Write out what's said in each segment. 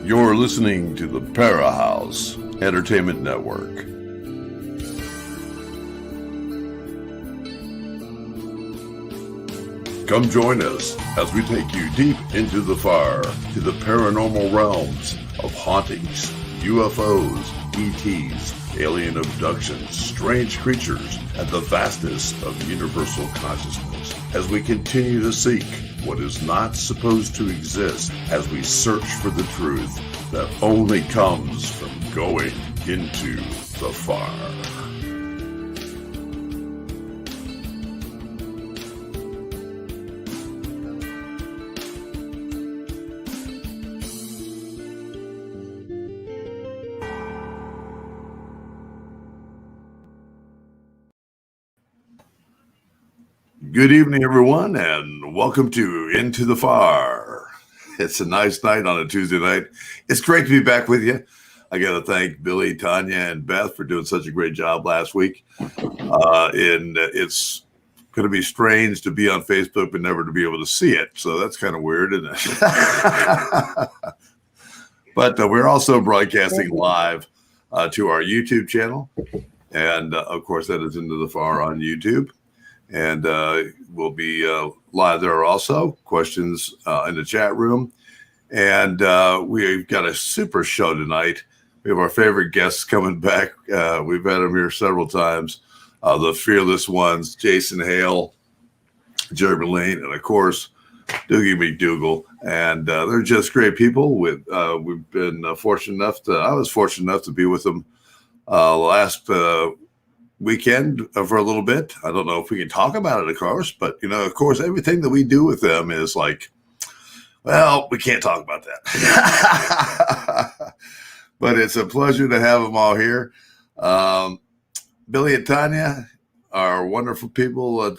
You're listening to the Para House Entertainment Network. Come join us as we take you deep into the fire to the paranormal realms of hauntings, UFOs, ETs, alien abductions, strange creatures, and the vastness of universal consciousness as we continue to seek what is not supposed to exist as we search for the truth that only comes from going into the fire. Good evening, everyone, and welcome to Into the Fire. It's a nice night on a Tuesday night. It's great to be back with you. I got to thank Billy, Tanya, and Beth for doing such a great job last week. And it's going to be strange to be on Facebook but never to be able to see it. So that's kind of weird, isn't it? But we're also broadcasting live to our YouTube channel. And, of course, that is Into the Fire on YouTube. And we'll be live there also. Questions in the chat room. And we've got a super show tonight. We have our favorite guests coming back. We've had them here several times. The fearless ones, Jason HALE, Jeremy LAYNE, and, of course, DOOGIE McDougal. And they're just great people. We've been fortunate enough I was fortunate enough to be with them last weekend for a little bit. I don't know if we can talk about it, of course, but of course, everything that we do with them is like, well, we can't talk about that. But it's a pleasure to have them all here. Billy and Tanya are wonderful people that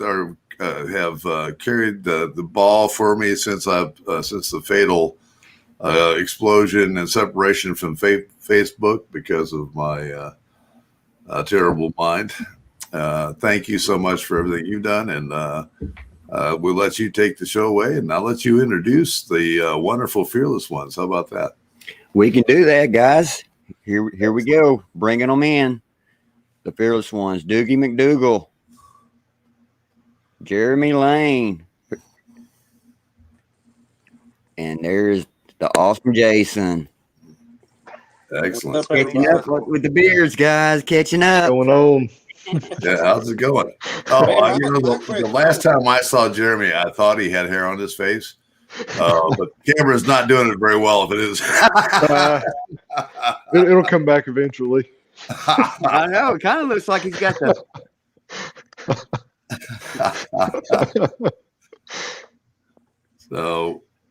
have carried the ball for me since the fatal explosion and separation from Facebook because of my terrible mind. Thank you so much for everything you've done, and we'll let you take the show away, and I'll let you introduce the wonderful fearless ones. How about that? We can do that, guys. Here we go, bringing them in. The fearless ones: DOOGIE McDougal, Jeremy LAYNE, and there's the awesome Jason. Excellent. Catching up with the beards, guys. Catching up. Going on. Yeah, how's it going? Oh, the last time I saw Jeremy, I thought he had hair on his face. But the camera's not doing it very well if it is. It'll come back eventually. I know. It kind of looks like he's got the.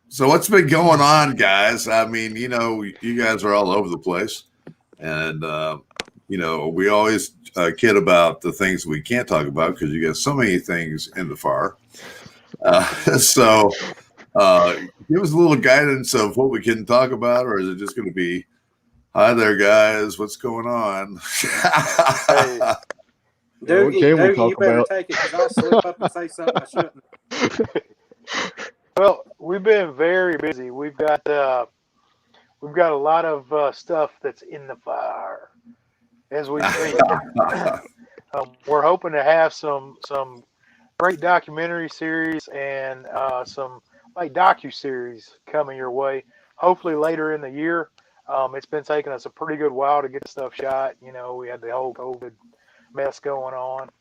So what's been going on, guys? I mean, you guys are all over the place, and we always kid about the things we can't talk about because you got so many things in the fire. So give us a little guidance of what we can talk about, or is it just going to be, "Hi there, guys, what's going on?" Hey, Doogie, you better take it because I'll slip up and say something I shouldn't. Well, we've been very busy. We've got a lot of stuff that's in the fire as we speak. We're hoping to have some great documentary series and some like docu-series coming your way. Hopefully later in the year. It's been taking us a pretty good while to get the stuff shot. We had the whole COVID mess going on,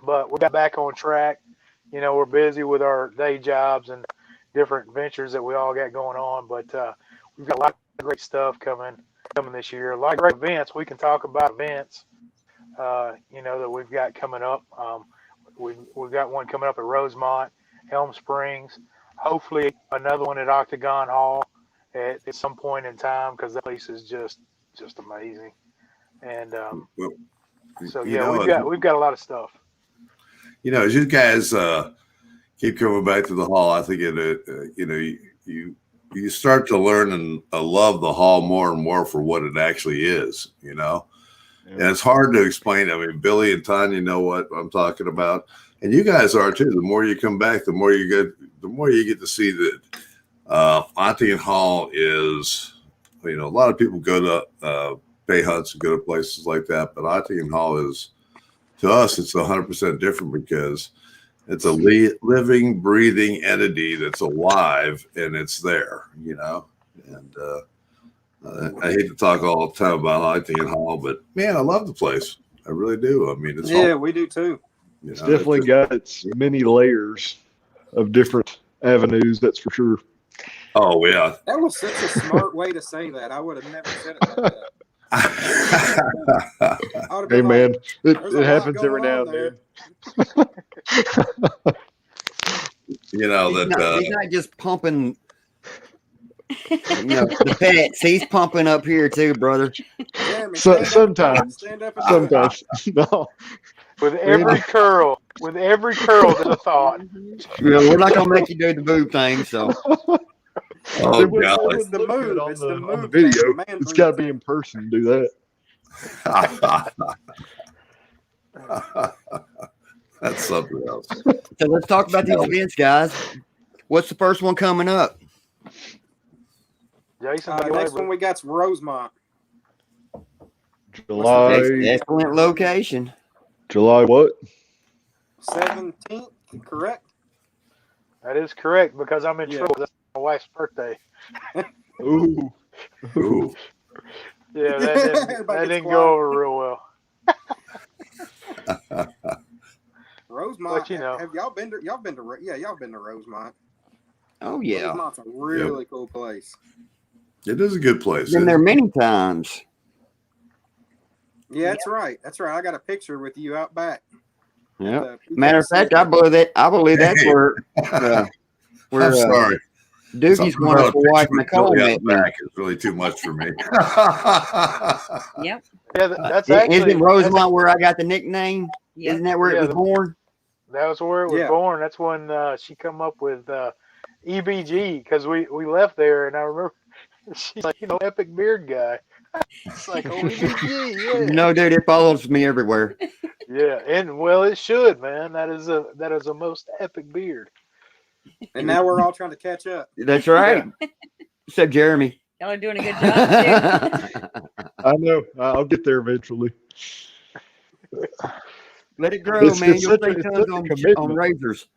but we got back on track. We're busy with our day jobs and different ventures that we all got going on, but we've got a lot of great stuff coming this year. A lot of great events. We can talk about events, that we've got coming up. We've got one coming up at Rosemont, Elm Springs. Hopefully another one at Octagon Hall at some point in time because that place is just amazing. And we've got a lot of stuff. As you guys keep coming back to the hall, I think you start to learn and love the hall more and more for what it actually is. And it's hard to explain. I mean, Billy and Tanya know what I'm talking about, and you guys are too. The more you come back, the more you get to see that Haunting Hall is You know, a lot of people go to bay hunts and go to places like that, but Ottingen Hall is, to us, it's 100% different because it's a living, breathing entity that's alive and it's there, you know. And I hate to talk all the time about Ottingen Hall, but man, I love the place. I really do. I mean, it's we do too. You know, it's definitely got its many layers of different avenues. That's for sure. Oh yeah, that was such a smart way to say that. I would have never said it like that. Hey man, it happens every now and then. You know he's not just pumping. You know, the pets. He's pumping up here too, brother. Jeremy, Sometimes. No. With every curl, there's a thought. Yeah, we're not gonna make you do the boob thing. So. Oh, It God. wouldn't look good on the video. It's got to be in person to do that. That's something else. So let's talk about these events, guys. What's the first one coming up? Jason, next one we got's Rosemont. July. Excellent location. July what? 17th, correct? That is correct because I'm in trouble. That's my wife's birthday. Ooh. Ooh. Yeah, that didn't go over real well. Rosemont. But, you know. Have y'all been to? Y'all been to Rosemont. Oh yeah. Rosemont's a really cool place. It is a good place. Been there many times. Yeah, that's right. That's right. I got a picture with you out back. Yeah. Matter of fact, I believe that's where. I'm sorry. Doogie's wonderful wife Nicole met me. It's really too much for me. Yep. Yeah, that's actually. Isn't Rosemont where I got the nickname? Yep. Isn't that where it was born? That was where it was born. That's when she come up with EBG because we left there, and I remember she's like, epic beard guy. It's like, oh, EBG, yeah. No, dude, it follows me everywhere. Yeah, and well, it should, man. That is a most epic beard. And now we're all trying to catch up. That's right. Except Jeremy. Y'all are doing a good job too. I know. I'll get there eventually. Let it grow, man. You'll such see a tons commitment. on razors.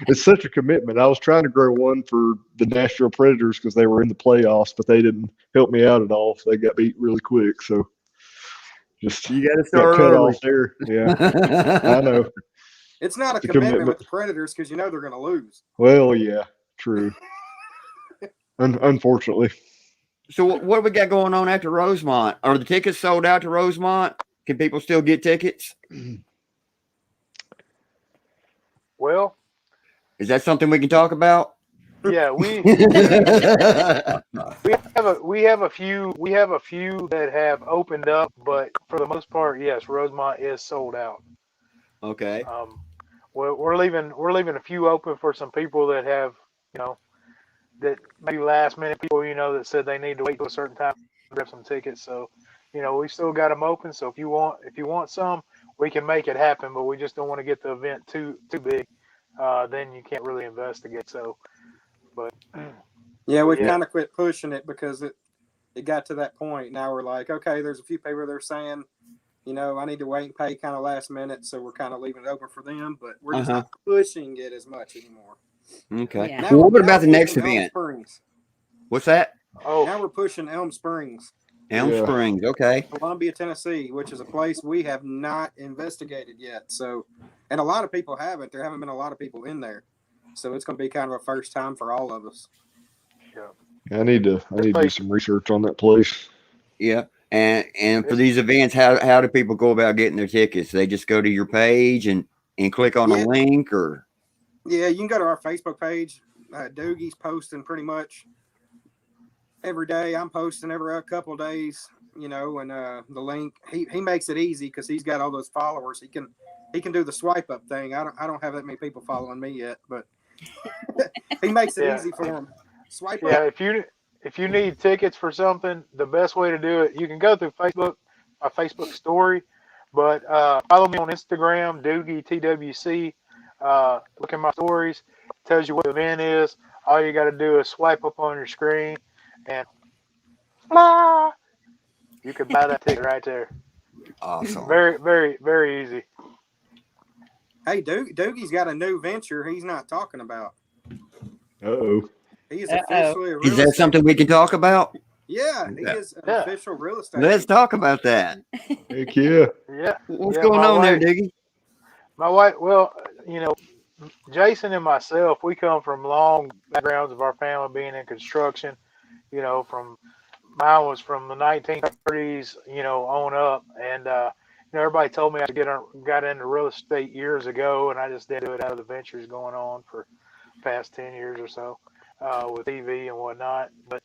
It's such a commitment. I was trying to grow one for the Nashville Predators because they were in the playoffs, but they didn't help me out at all. So they got beat really quick. So just you got to start cut early. off there. Yeah, I know. It's not a commitment with the Predators because they're going to lose. Well, yeah, true. Unfortunately. So what do we got going on after Rosemont? Are the tickets sold out to Rosemont? Can people still get tickets? Well, is that something we can talk about? Yeah, we have a few that have opened up, but for the most part, yes, Rosemont is sold out. Okay. We're leaving a few open for some people that have, that maybe last minute people, that said they need to wait till a certain time to grab some tickets. So, we still got them open. So if you want some, we can make it happen, but we just don't want to get the event too big. Then you can't really investigate. So, but yeah, we kind of quit pushing it because it got to that point. Now we're like, okay, there's a few people that are saying, I need to wait and pay kind of last minute, so we're kind of leaving it open for them, but we're just not pushing it as much anymore. Okay. Yeah. Well, what about the next event? Springs. What's that? Oh, now we're pushing Elm Springs. Elm Springs, okay. Columbia, Tennessee, which is a place we have not investigated yet. So, and a lot of people haven't. There haven't been a lot of people in there. So it's going to be kind of a first time for all of us. Yeah. I need to do some research on that place. Yeah. And for these events, how do people go about getting their tickets? They just go to your page and click on a link, or? Yeah, you can go to our Facebook page. Doogie's posting pretty much every day. I'm posting every couple of days, and the link. He makes it easy because he's got all those followers. He can do the swipe up thing. I don't have that many people following me yet, but he makes it easy for them. Swipe up. Yeah, if you need tickets for something, the best way to do it, you can go through Facebook, my Facebook story, but follow me on Instagram, Doogie TWC. Look at my stories. It tells you what the event is. All you got to do is swipe up on your screen, and blah. You can buy that ticket right there. Awesome. Very, very, very easy. Hey, Doogie's got a new venture he's not talking about. Uh-oh. He is Uh-oh. officially a real Is that estate. something we can talk about? Yeah, he Yeah. is an Yeah. official real estate. Let's agent. talk about that. Heck yeah. Yeah. What's Yeah, going my on there, wife- Diggy? My wife, well, Jason and myself, we come from long backgrounds of our family being in construction. From mine was from the 1930s, on up, and everybody told me I got into real estate years ago, and I just didn't do it out of the ventures going on for the past 10 years or so with TV and whatnot. But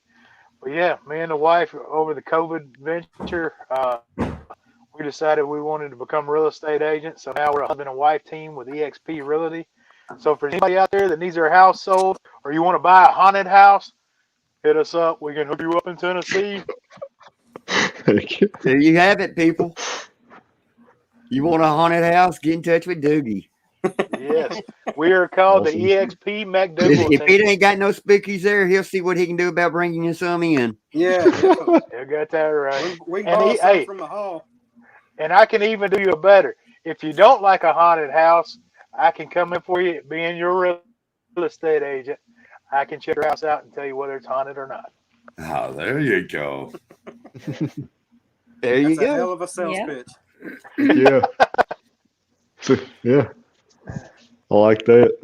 yeah, me and the wife over the COVID venture. We decided we wanted to become real estate agents, so now we're a husband and wife team with EXP Realty. So for anybody out there that needs their house sold, or you want to buy a haunted house, hit us up. We can hook you up in Tennessee. Heck yeah. There you have it, people. You want a haunted house? Get in touch with Doogie. Yes, we are called Awesome. the EXP If McDougal it team. ain't got no spookies there, he'll see what he can do about bringing you some in. Yeah, definitely. You got that right. we And bought some hey, from the hall. and I can even do you better. If you don't like a haunted house, I can come in for you, being your real estate agent. I can check your house out and tell you whether it's haunted or not. Oh, there you go. There you That's a hell go. of a sales Yeah. pitch. Heck yeah. So, yeah. I like that.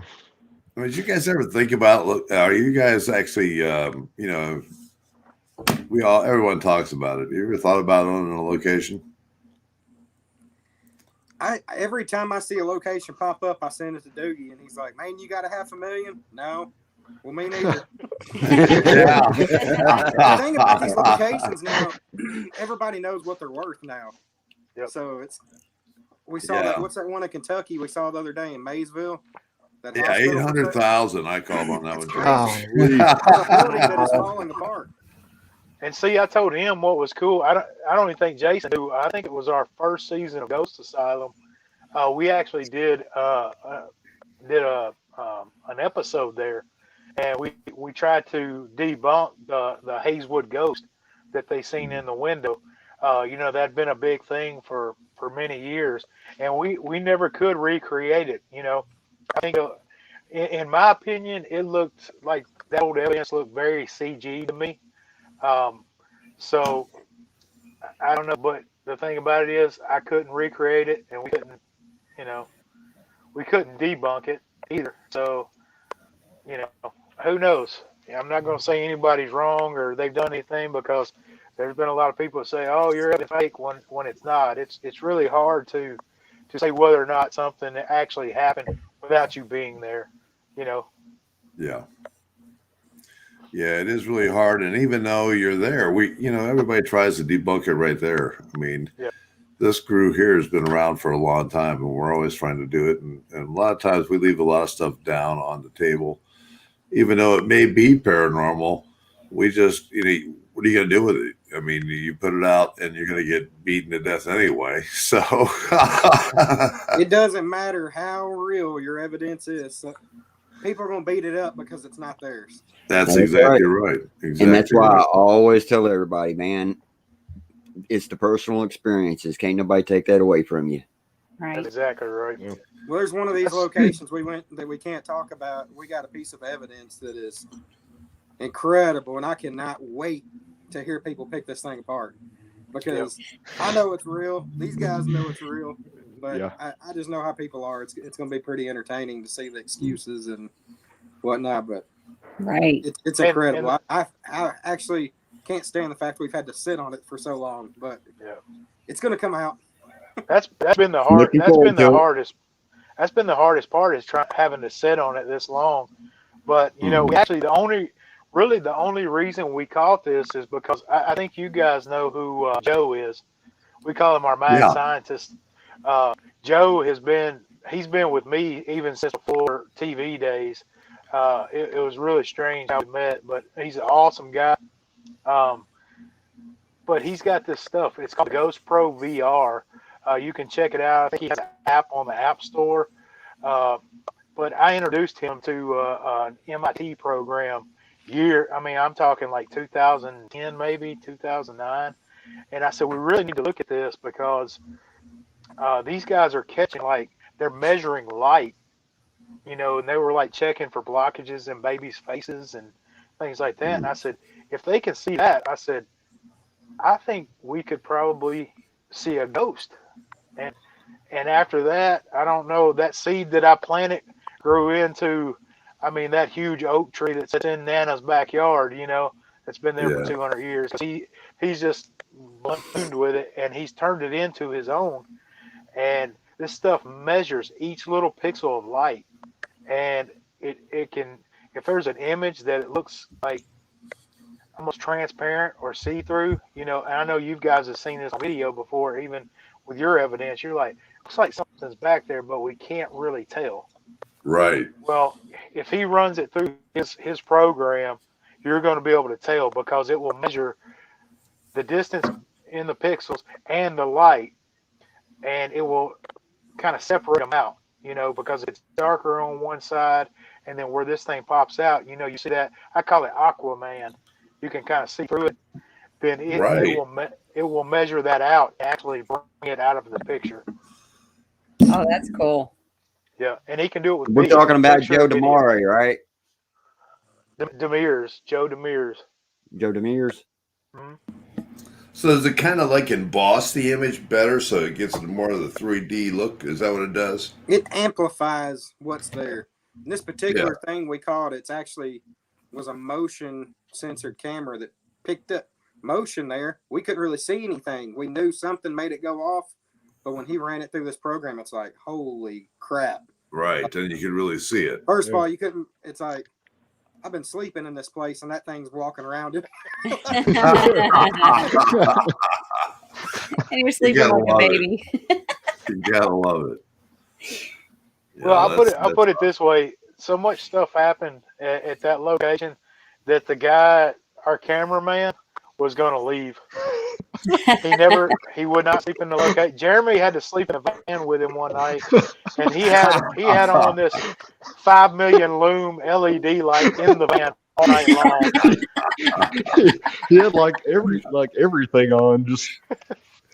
I mean, did you guys ever think about? Look, are you guys actually? Everyone talks about it. You ever thought about owning a location? Every time I see a location pop up, I send it to Doogie, and he's like, "Man, you got $500,000? No, well, me neither." Yeah. The thing about these locations now, everybody knows what they're worth now. Yep. So we saw Yeah. that. What's that one in Kentucky we saw the other day in Maysville? That Yeah, hospital for 800,000. I called on that one. It's too. a building that is falling apart. And see, I told him what was cool. I don't even think Jason knew. I think it was our first season of Ghost Asylum. We actually did an episode there, and we tried to debunk the Hazelwood ghost that they seen in the window. That'd been a big thing for many years, and we never could recreate it. I think in my opinion, it looked like that old evidence looked very CG to me. So I don't know, but the thing about it is I couldn't recreate it, and we couldn't debunk it either. So, who knows? I'm not going to say anybody's wrong or they've done anything, because there's been a lot of people that say, "Oh, you're fake," when it's not. It's really hard to say whether or not something actually happened without you being there. Yeah. Yeah, it is really hard. And even though you're there, everybody tries to debunk it right there. I mean, Yeah. This crew here has been around for a long time, and we're always trying to do it. And a lot of times we leave a lot of stuff down on the table, even though it may be paranormal. We just, what are you going to do with it? I mean, you put it out and you're going to get beaten to death anyway. So It doesn't matter how real your evidence is. So people are going to beat it up because it's not theirs. that's That's exactly right. Exactly. And that's why I right. always tell everybody, man, it's the personal experiences. Can't nobody take that away from you. That's Right. exactly right. Yeah. Well, there's one of these That's- locations we went that we can't talk about. We got a piece of evidence that is incredible, and I cannot wait to hear people pick this thing apart, because I know it's real. These guys know it's real, but Yeah. I just know how people are. It's going to be pretty entertaining to see the excuses and whatnot, but Right. it's And- incredible. and- I actually can't stand the fact we've had to sit on it for so long, but Yeah. it's going to come out. That's been the hard. Looking That's been forward the to it. hardest. That's been the hardest part, is having to sit on it this long. But we actually the only reason we caught this is because I think you guys know who Joe is. We call him our mad Yeah. scientist. Joe he's been with me even since before TV days. It was really strange how we met, but he's an awesome guy. But he's got this stuff. It's called Ghost Pro VR. You can check it out. I think he has an app on the App Store. But I introduced him to an MIT program year. I mean, I'm talking like 2010, maybe 2009. And I said, we really need to look at this because these guys are catching, like, they're measuring light, and they were like checking for blockages in babies' faces and things like that. And I said, if they can see that, I said, I think we could probably see a ghost. And after that, I don't know, that seed that I planted grew into, I mean, that huge oak tree that sits in Nana's backyard, that's been there for Yeah. 200 years. He's just bloomed with it, and he's turned it into his own. And this stuff measures each little pixel of light. And it can, if there's an image that it looks like almost transparent or see-through, and I know you guys have seen this video before, even with your evidence, you're like, looks like something's back there, but we can't really tell. Right. Well, if he runs it through his program, you're going to be able to tell because it will measure the distance in the pixels and the light, and it will kind of separate them out, because it's darker on one side, and then where this thing pops out, you see that, I call it Aquaman. You can kind of see through it. Then it will measure that out and actually bring it out of the picture. Oh, that's cool. Yeah, and he can do it with. We're talking about Joe Demare, right? Demers, Joe Demers. Joe Demers. Mm-hmm. So does it kind of like emboss the image better so it gets more of the 3D look? Is that what it does? It amplifies what's there. And this particular thing we called, it's actually was a motion censored camera that picked up motion there. We couldn't really see anything. We knew something made it go off, but when he ran it through this program, it's like, holy crap. Right, then you can really see it. First of all, you couldn't, it's like, I've been sleeping in this place and that thing's walking around it. And you're sleeping like a baby. You gotta love it. Yeah, Well, I'll put it this way. So much stuff happened at that location that the guy, our cameraman, was going to leave. He would not sleep in the location. Jeremy had to sleep in a van with him one night, and he had on this 5 million lume LED light in the van all night long. He had like everything on, just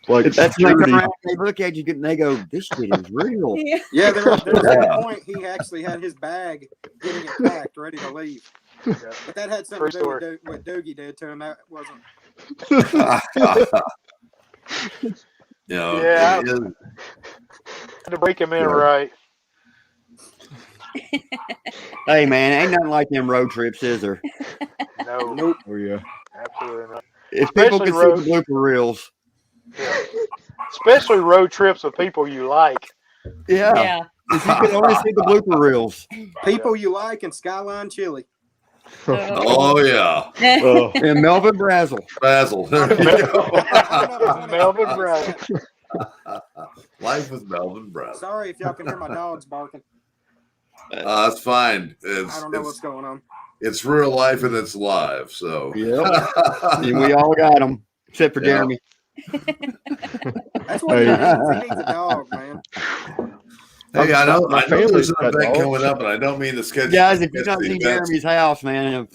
like That's when they security. come around, they look at you and they go, "This shit is real." Yeah, there was a point he actually had his bag getting it packed, ready to leave. Yeah. But that had something to do True with what Doogie did to him. That wasn't. Yeah. It is. Had to break him in right. Hey man, ain't nothing like them road trips, is there? No, Nope. Oh yeah. absolutely not. If people Especially could see the blooper reels. Yeah. Especially road trips with people you like. Yeah. Yeah. If you could only see the blooper reels. People you like and Skyline Chili. Oh yeah, Oh, And Melvin Brazel. Basil. There you go. Melvin Brown. Life with Melvin Brown. Sorry if y'all can hear my dogs barking. That's fine. I don't know what's going on. It's real life and it's live. So Yep. And we all got them, except for Yeah. Jeremy. That's what he needs. He needs a dog, man. Hey, I know My there's family's an got event dogs. coming up, and I don't mean to schedule. Guys, if you've not the seen events. Jeremy's house, man,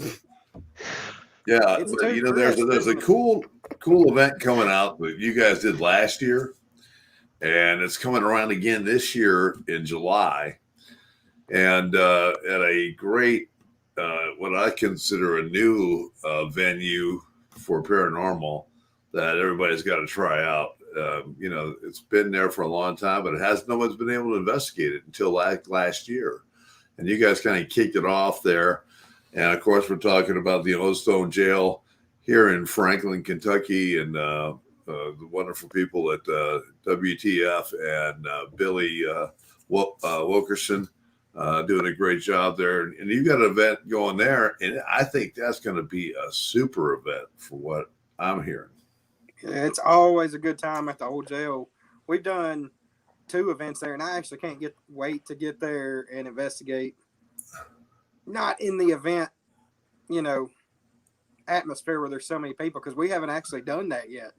Yeah, It's but too there's a fresh. cool event coming out that you guys did last year, and it's coming around again this year in July, and at a great, what I consider a new venue for paranormal that everybody's got to try out. It's been there for a long time, but no one's been able to investigate it until last year, and you guys kind of kicked it off there. And of course, we're talking about the Oldstone Jail here in Franklin, Kentucky, and the wonderful people at WTF and Billy Wilkerson doing a great job there. And you've got an event going there, and I think that's going to be a super event for what I'm hearing. Yeah, it's always a good time at the old jail. We've done 2 events there, and I actually can't wait to get there and investigate. Not in the event, atmosphere where there's so many people, because we haven't actually done that yet.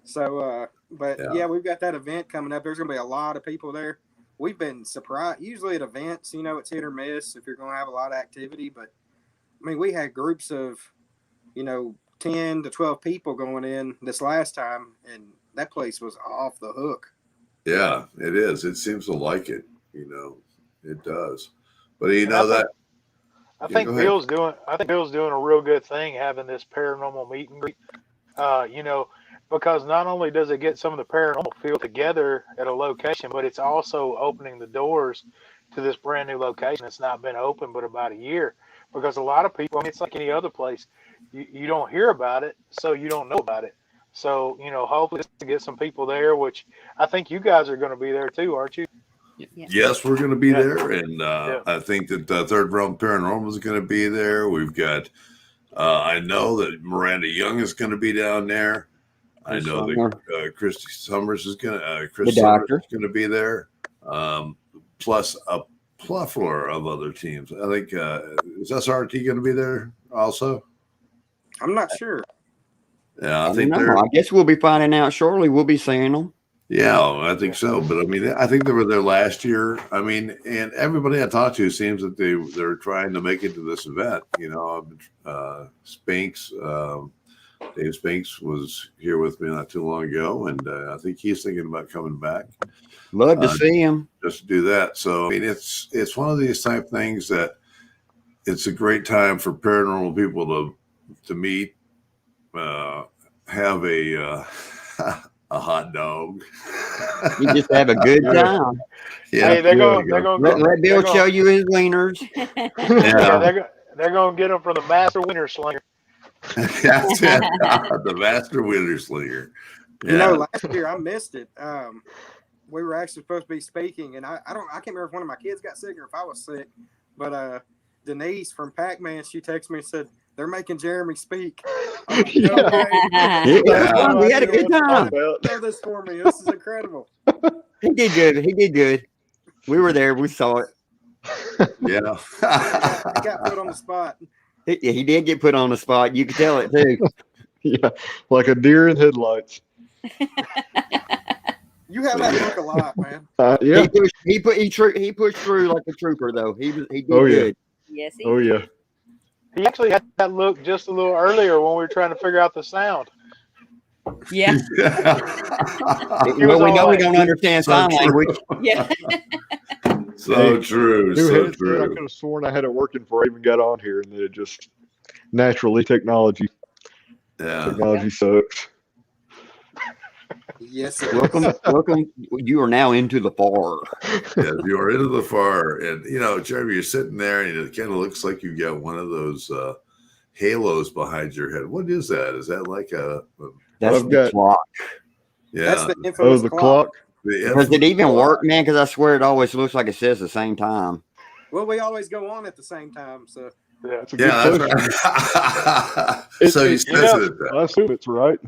So, but yeah, we've got that event coming up. There's going to be a lot of people there. We've been surprised. Usually at events, it's hit or miss if you're going to have a lot of activity, but I mean, we had groups of, 10 to 12 people going in this last time, and that place was off the hook. Yeah, it is. It seems to like it. It does. But I think Bill's doing a real good thing having this paranormal meet and greet. Because not only does it get some of the paranormal feel together at a location, but it's also opening the doors to this brand new location that's not been open but about a year. Because a lot of people, it's like any other place, you don't hear about it, so you don't know about it. So, hopefully to get some people there, which I think you guys are going to be there too, aren't you? Yes, we're going to be there. And I think that Third Realm Paranormal is going to be there. We've got, I know that Miranda Young is going to be down there. I know that Christy Summers is going to be there. Plus a plethora of other teams. I think is SRT going to be there also? I'm not sure. Yeah, I guess we'll be finding out shortly. We'll be seeing them. Yeah, I think so. But I mean, I think they were there last year. I mean, and everybody I talked to seems that they're trying to make it to this event. Spinks, Dave Spinks was here with me not too long ago, and I think he's thinking about coming back. Love to see him. Just to do that. So I mean, it's one of these type things that it's a great time for paranormal people to meet, have a hot dog. You just have a good time. Yeah, hey, they're going. Let Bill show you his wieners. They're going to get them from the master wiener slinger. That's it. The master wiener slinger. Yeah. Last year I missed it. We were actually supposed to be speaking, and I can't remember if one of my kids got sick or if I was sick, but Denise from Pac-Man, she texted me and said, they're making Jeremy speak. Like, we had a good time. Do this for me. This is incredible. He did good. We were there. We saw it. Yeah. He got put on the spot. He did get put on the spot. You could tell it too. Yeah, like a deer in headlights. You have that look a lot, man. Yeah. He pushed through like a trooper though. He did good. Yes. Yeah. He actually had that look just a little earlier when we were trying to figure out the sound. Yeah. Well, we know we don't understand sign language. Yeah. So true. So true. I could have sworn I had it working before I even got on here, and then it just naturally technology. Yeah. Technology sucks. Yes. Welcome. You are now into the far. Yeah, you are into the far, and Jeremy, you're sitting there, and it kind of looks like you got one of those halos behind your head. What is that? Is that like That's the clock. Yeah, that's the infamous clock. Does it even work, man? Because I swear it always looks like it says the same time. Well, we always go on at the same time, so yeah. That's right. So you says it. I assume it's right.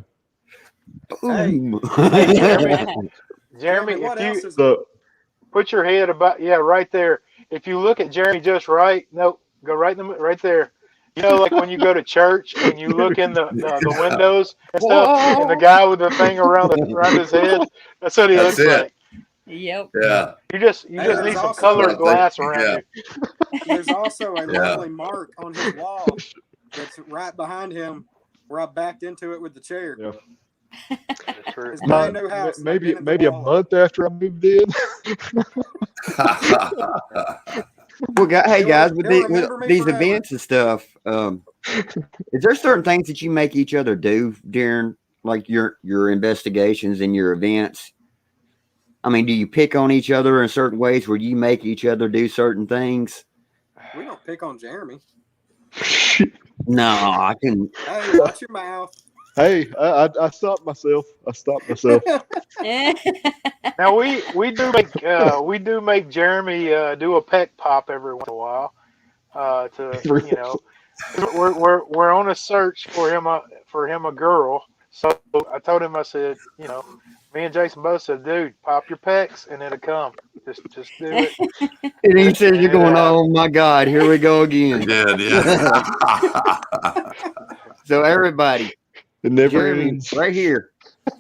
Jeremy, what if else you put your head right there. If you look at Jeremy just right, no, go right there. Like when you go to church and you look in the windows and stuff, and the guy with the thing around his head, that's what he looks like. Yep. Yeah. You just need some colored glass around you. There's also a lovely mark on his wall that's right behind him where I backed into it with the chair. Yeah. That's true. His brand new house. Maybe a month after I moved in. Well, hey guys, with these events and stuff, is there certain things that you make each other do during like your investigations and your events? I mean, do you pick on each other in certain ways where you make each other do certain things? We don't pick on Jeremy. No, I can. Hey, watch your mouth. Hey, I stopped myself. Now we do make Jeremy do a peck pop every once in a while. We're on a search for him a girl. So I told him, I said, me and Jason both said, dude, pop your pecs and it'll come. Just do it. And he said, you're going, oh my God, here we go again. Yeah. So everybody, it never Jeremy, ends. right here.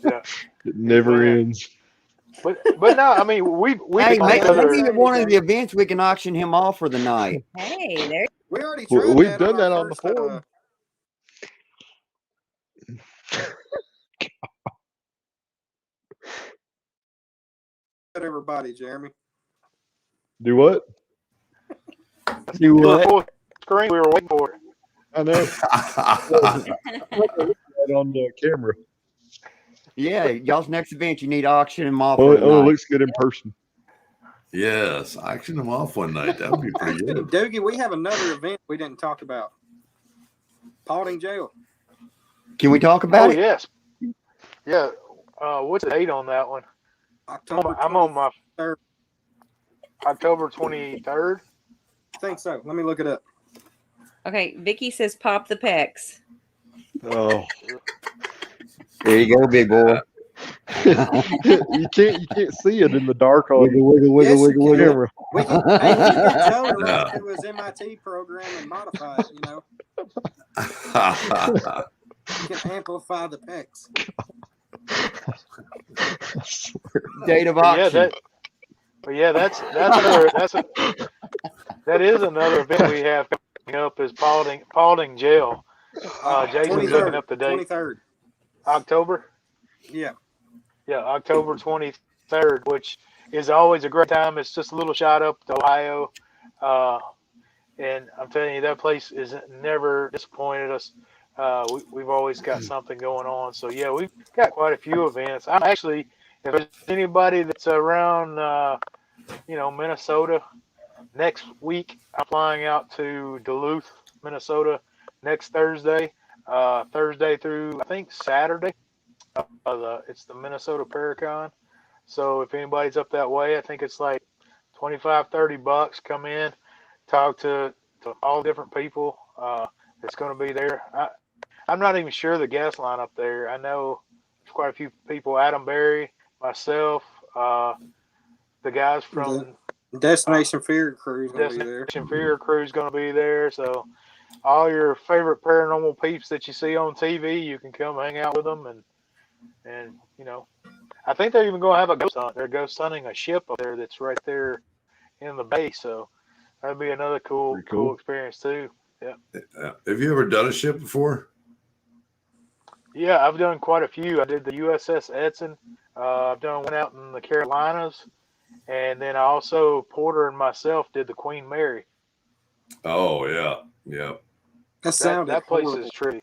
Yeah. It never ends. But no, I mean we Hey, maybe at one of the events we can auction him off for the night. Hey, there. We already tried We've that done that our on the first, forum. everybody, Jeremy. Do what? Do You were what? full screen. We were waiting for it. I know. Right on the camera. Yeah, y'all's next event, you need to auction them off. Oh, one it night. looks good in person. Yes, auction them off one night. That would be pretty good. Doogie, we have another event we didn't talk about. Paulding Jail. Can we talk about Oh it? yes, yeah. What's the date on that one? October I'm on my 23rd. October 23rd. I think so. Let me look it up. Okay, Vicky says pop the pecs. Oh, There you go, big boy. you can't see it in the dark on Wiggle, wiggle, wiggle, Yes, you wiggle, can. wiggle. camera. We can, hey, we can get Joe to Yeah. run through his MIT program and modify it, you know. You can amplify the pecs. Date of But auction. that is another event we have coming up is Paulding Jail. Jason's looking up the date. 23rd. October. Yeah. Yeah, October 23rd, which is always a great time. It's just a little shot up to Ohio. And I'm telling you, that place is never disappointed us. We've always got something going on. So, yeah, we've got quite a few events. I'm actually, if there's anybody that's around, Minnesota, next week, I'm flying out to Duluth, Minnesota next Thursday. Thursday through, I think, Saturday. It's the Minnesota Paracon. So if anybody's up that way, I think it's like $25-$30. Come in, talk to all different people that's going to be there. I'm not even sure the guest line up there. I know there's quite a few people, Adam Berry, myself, the guys from Destination Fear Crew's going to be there. Destination Fear Crew's going to be there. So all your favorite paranormal peeps that you see on TV, you can come hang out with them. And I think they're even going to have a ghost hunt. They're ghost hunting a ship up there that's right there in the bay. So that'd be another cool experience too. Yeah. Have you ever done a ship before? Yeah, I've done quite a few. I did the USS Edson. I've done one out in the Carolinas. And then I also, Porter and myself, did the Queen Mary. Oh, yeah. Yeah. That place is trippy.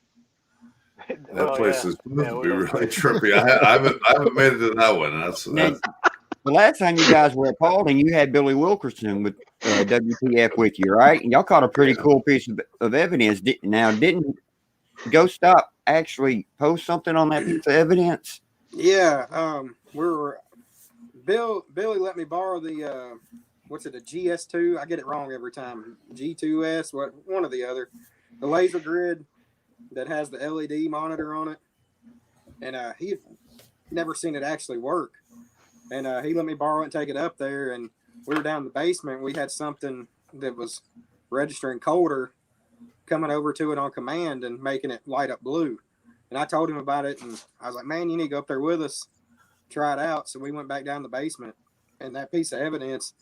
That place is supposed to be really trippy. I haven't made it to that one. That's The last time you guys were at Paulding, you had Billy Wilkerson with WTF with you, right? And y'all caught a pretty cool piece of evidence. Didn't Ghost Stop actually post something on that piece of evidence? Yeah, Billy let me borrow the a GS2? I get it wrong every time. G2S, one or the other. The laser grid that has the LED monitor on it, and he had never seen it actually work. And he let me borrow it and take it up there, and we were down in the basement. We had something that was registering colder coming over to it on command and making it light up blue. And I told him about it, and I was like, man, you need to go up there with us, try it out. So we went back down the basement, and that piece of evidence,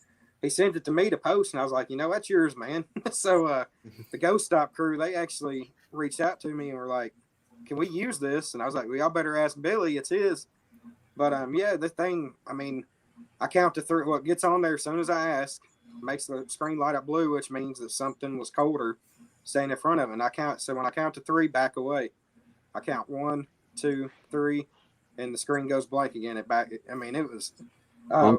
he sent it to me to post, and I was like, that's yours, man. So the Ghost Stop crew, they actually reached out to me and were like, can we use this? And I was like, well, y'all better ask Billy. It's his. But, the thing, I count to 3. Well, it gets on there as soon as I ask, makes the screen light up blue, which means that something was colder staying in front of it. And so when I count to 3, back away. I count 1, 2, 3, and the screen goes blank again. It was.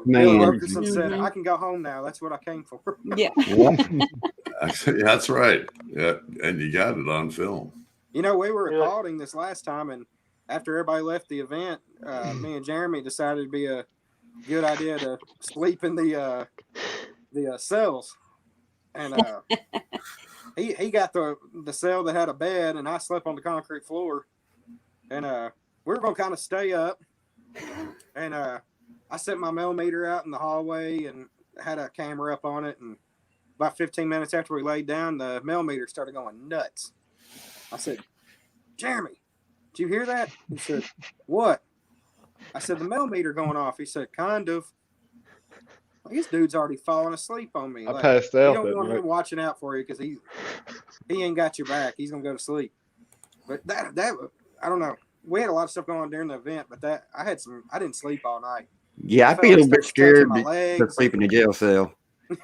Billy Wilkerson said, I can go home now. That's what I came for. Yeah. That's right. Yeah, and you got it on film. We were at Paulding this last time, and after everybody left the event, me and Jeremy decided it'd be a good idea to sleep in the cells. And he got the cell that had a bed, and I slept on the concrete floor. And we were going to kind of stay up. And I set my millimeter out in the hallway and had a camera up on it. And about 15 minutes after we laid down, the millimeter started going nuts. I said, Jeremy, did you hear that? He said, what? I said, the millimeter going off. He said, kind of. This dude's already falling asleep on me. I Like, passed you out don't that want night. him watching out for you because he ain't got your back. He's gonna go to sleep. But that I don't know. We had a lot of stuff going on during the event, but I didn't sleep all night. Yeah, I felt feel like a bit stuff was touching scared my to legs. sleep in a jail cell. You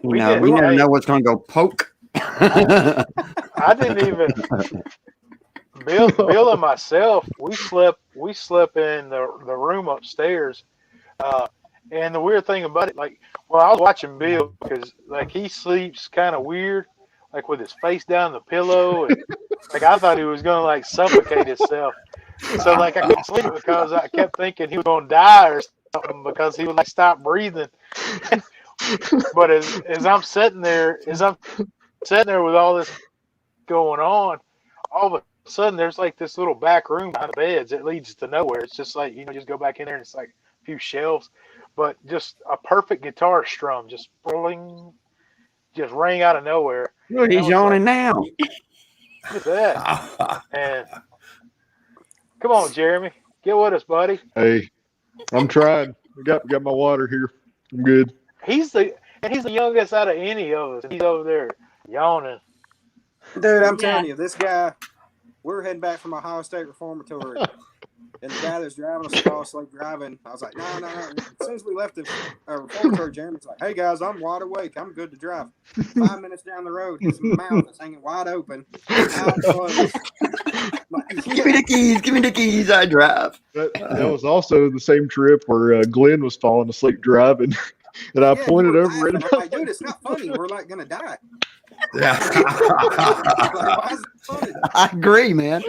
We know, did. you never Hey, know what's going to go poke. I didn't even. Bill and myself, we slept in the room upstairs. And the weird thing about it, like, well, I was watching Bill because like he sleeps kind of weird, like with his face down the pillow, and like I thought he was gonna like suffocate himself. So like I couldn't sleep because I kept thinking he was gonna die or something because he would like stop breathing. But as I'm sitting there with all this going on, all of a sudden there's like this little back room behind the beds. It leads to nowhere. It's just like, just go back in there and it's like a few shelves, but just a perfect guitar strum, just bling, just rang out of nowhere. Look, he's yawning now. Look at that. And come on, Jeremy, get with us, buddy. Hey, I'm trying. I got my water here. I'm good. He's the youngest out of any of us. He's over there yawning. Dude, I'm Yeah. telling you, this guy, we're heading back from Ohio State Reformatory. And the guy that's driving us fall asleep driving. I was like, no. As soon as we left the reformatory, Jeremy's like, hey guys, I'm wide awake. I'm good to drive. 5 minutes down the road, his mouth is hanging wide open. Eyes closed. Like, Give me the keys. I drive. That was also the same trip where Glenn was falling asleep driving, and I yeah, pointed you were over at laughing. him. I'm like, dude, it's not funny. We're like gonna die. Yeah. Like, why is it funny? I agree, man.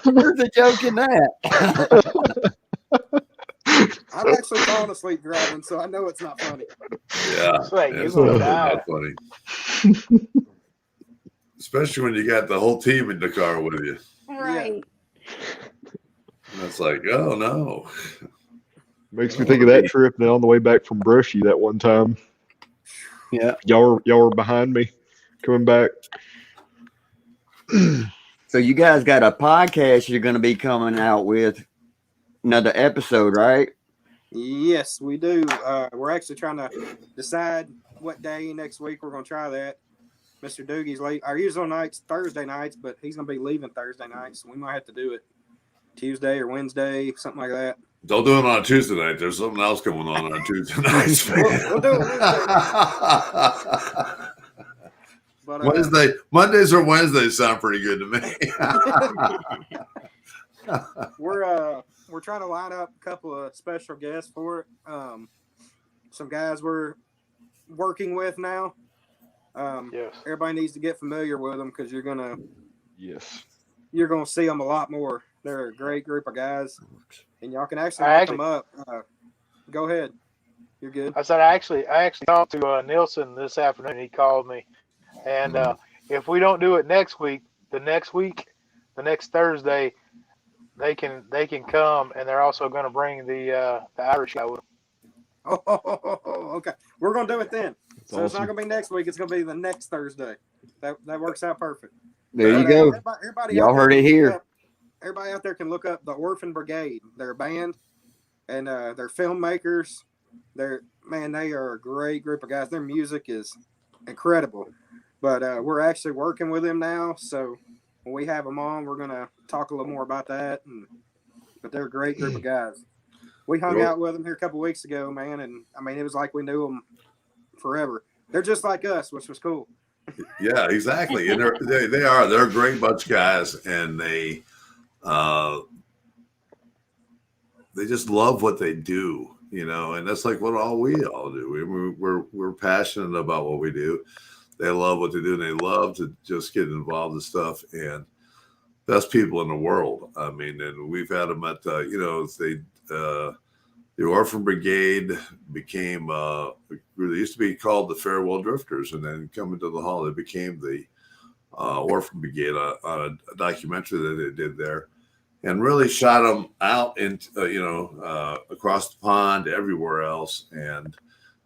There's a joke in that. I've actually fallen asleep driving, so I know it's not funny. Yeah. It's like, It's you're gonna definitely die. not funny. Especially when you got the whole team in the car with you. Right. And it's like, oh no. Makes me think of that trip now on the way back from Brushy that one time. Yeah. Y'all were behind me coming back. So you guys got a podcast you're going to be coming out with another episode, right? Yes, we do. We're actually trying to decide what day next week we're going to try that. Mr. Doogie's late. Our usual night's Thursday nights, but he's going to be leaving Thursday night, so we might have to do it Tuesday or Wednesday, something like that. Don't do it on a Tuesday night. There's something else going on Tuesday nights. We'll do it Wednesday. But, Mondays or Wednesdays sound pretty good to me. we're trying to line up a couple of special guests for it. Some guys we're working with now. Yes. Everybody needs to get familiar with them because you're gonna Yes. see them a lot more. They're a great group of guys, and y'all can actually look them up. Go ahead, you're good. I said I actually talked to Nielsen this afternoon. He called me, and if we don't do it next week, the next Thursday, they can come, and they're also going to bring the Irish guy with them. Oh, okay. We're gonna do it then. That's So it's not awesome. gonna be next week. It's gonna be the next Thursday. That works out perfect. There you But, go. everybody Y'all out there heard it can look here. up- Everybody out there can look up the Orphan Brigade. They're a band, and they're filmmakers. They are a great group of guys. Their music is incredible. But we're actually working with them now. So when we have them on, we're gonna talk a little more about that. But they're a great group of guys. We hung Cool. out with them here a couple weeks ago, man, and I mean it was like we knew them forever. They're just like us, which was cool. Yeah, exactly. And they're a great bunch of guys, and they just love what they do, and that's like what we all do. We're passionate about what we do. They love what they do, and they love to just get involved in stuff. And best people in the world. I mean, and we've had them at the Orphan Brigade became they used to be called the Farewell Drifters, and then coming to the Hall, they became the Orphan Brigade on a documentary that they did there, and really shot them out into across the pond, everywhere else. And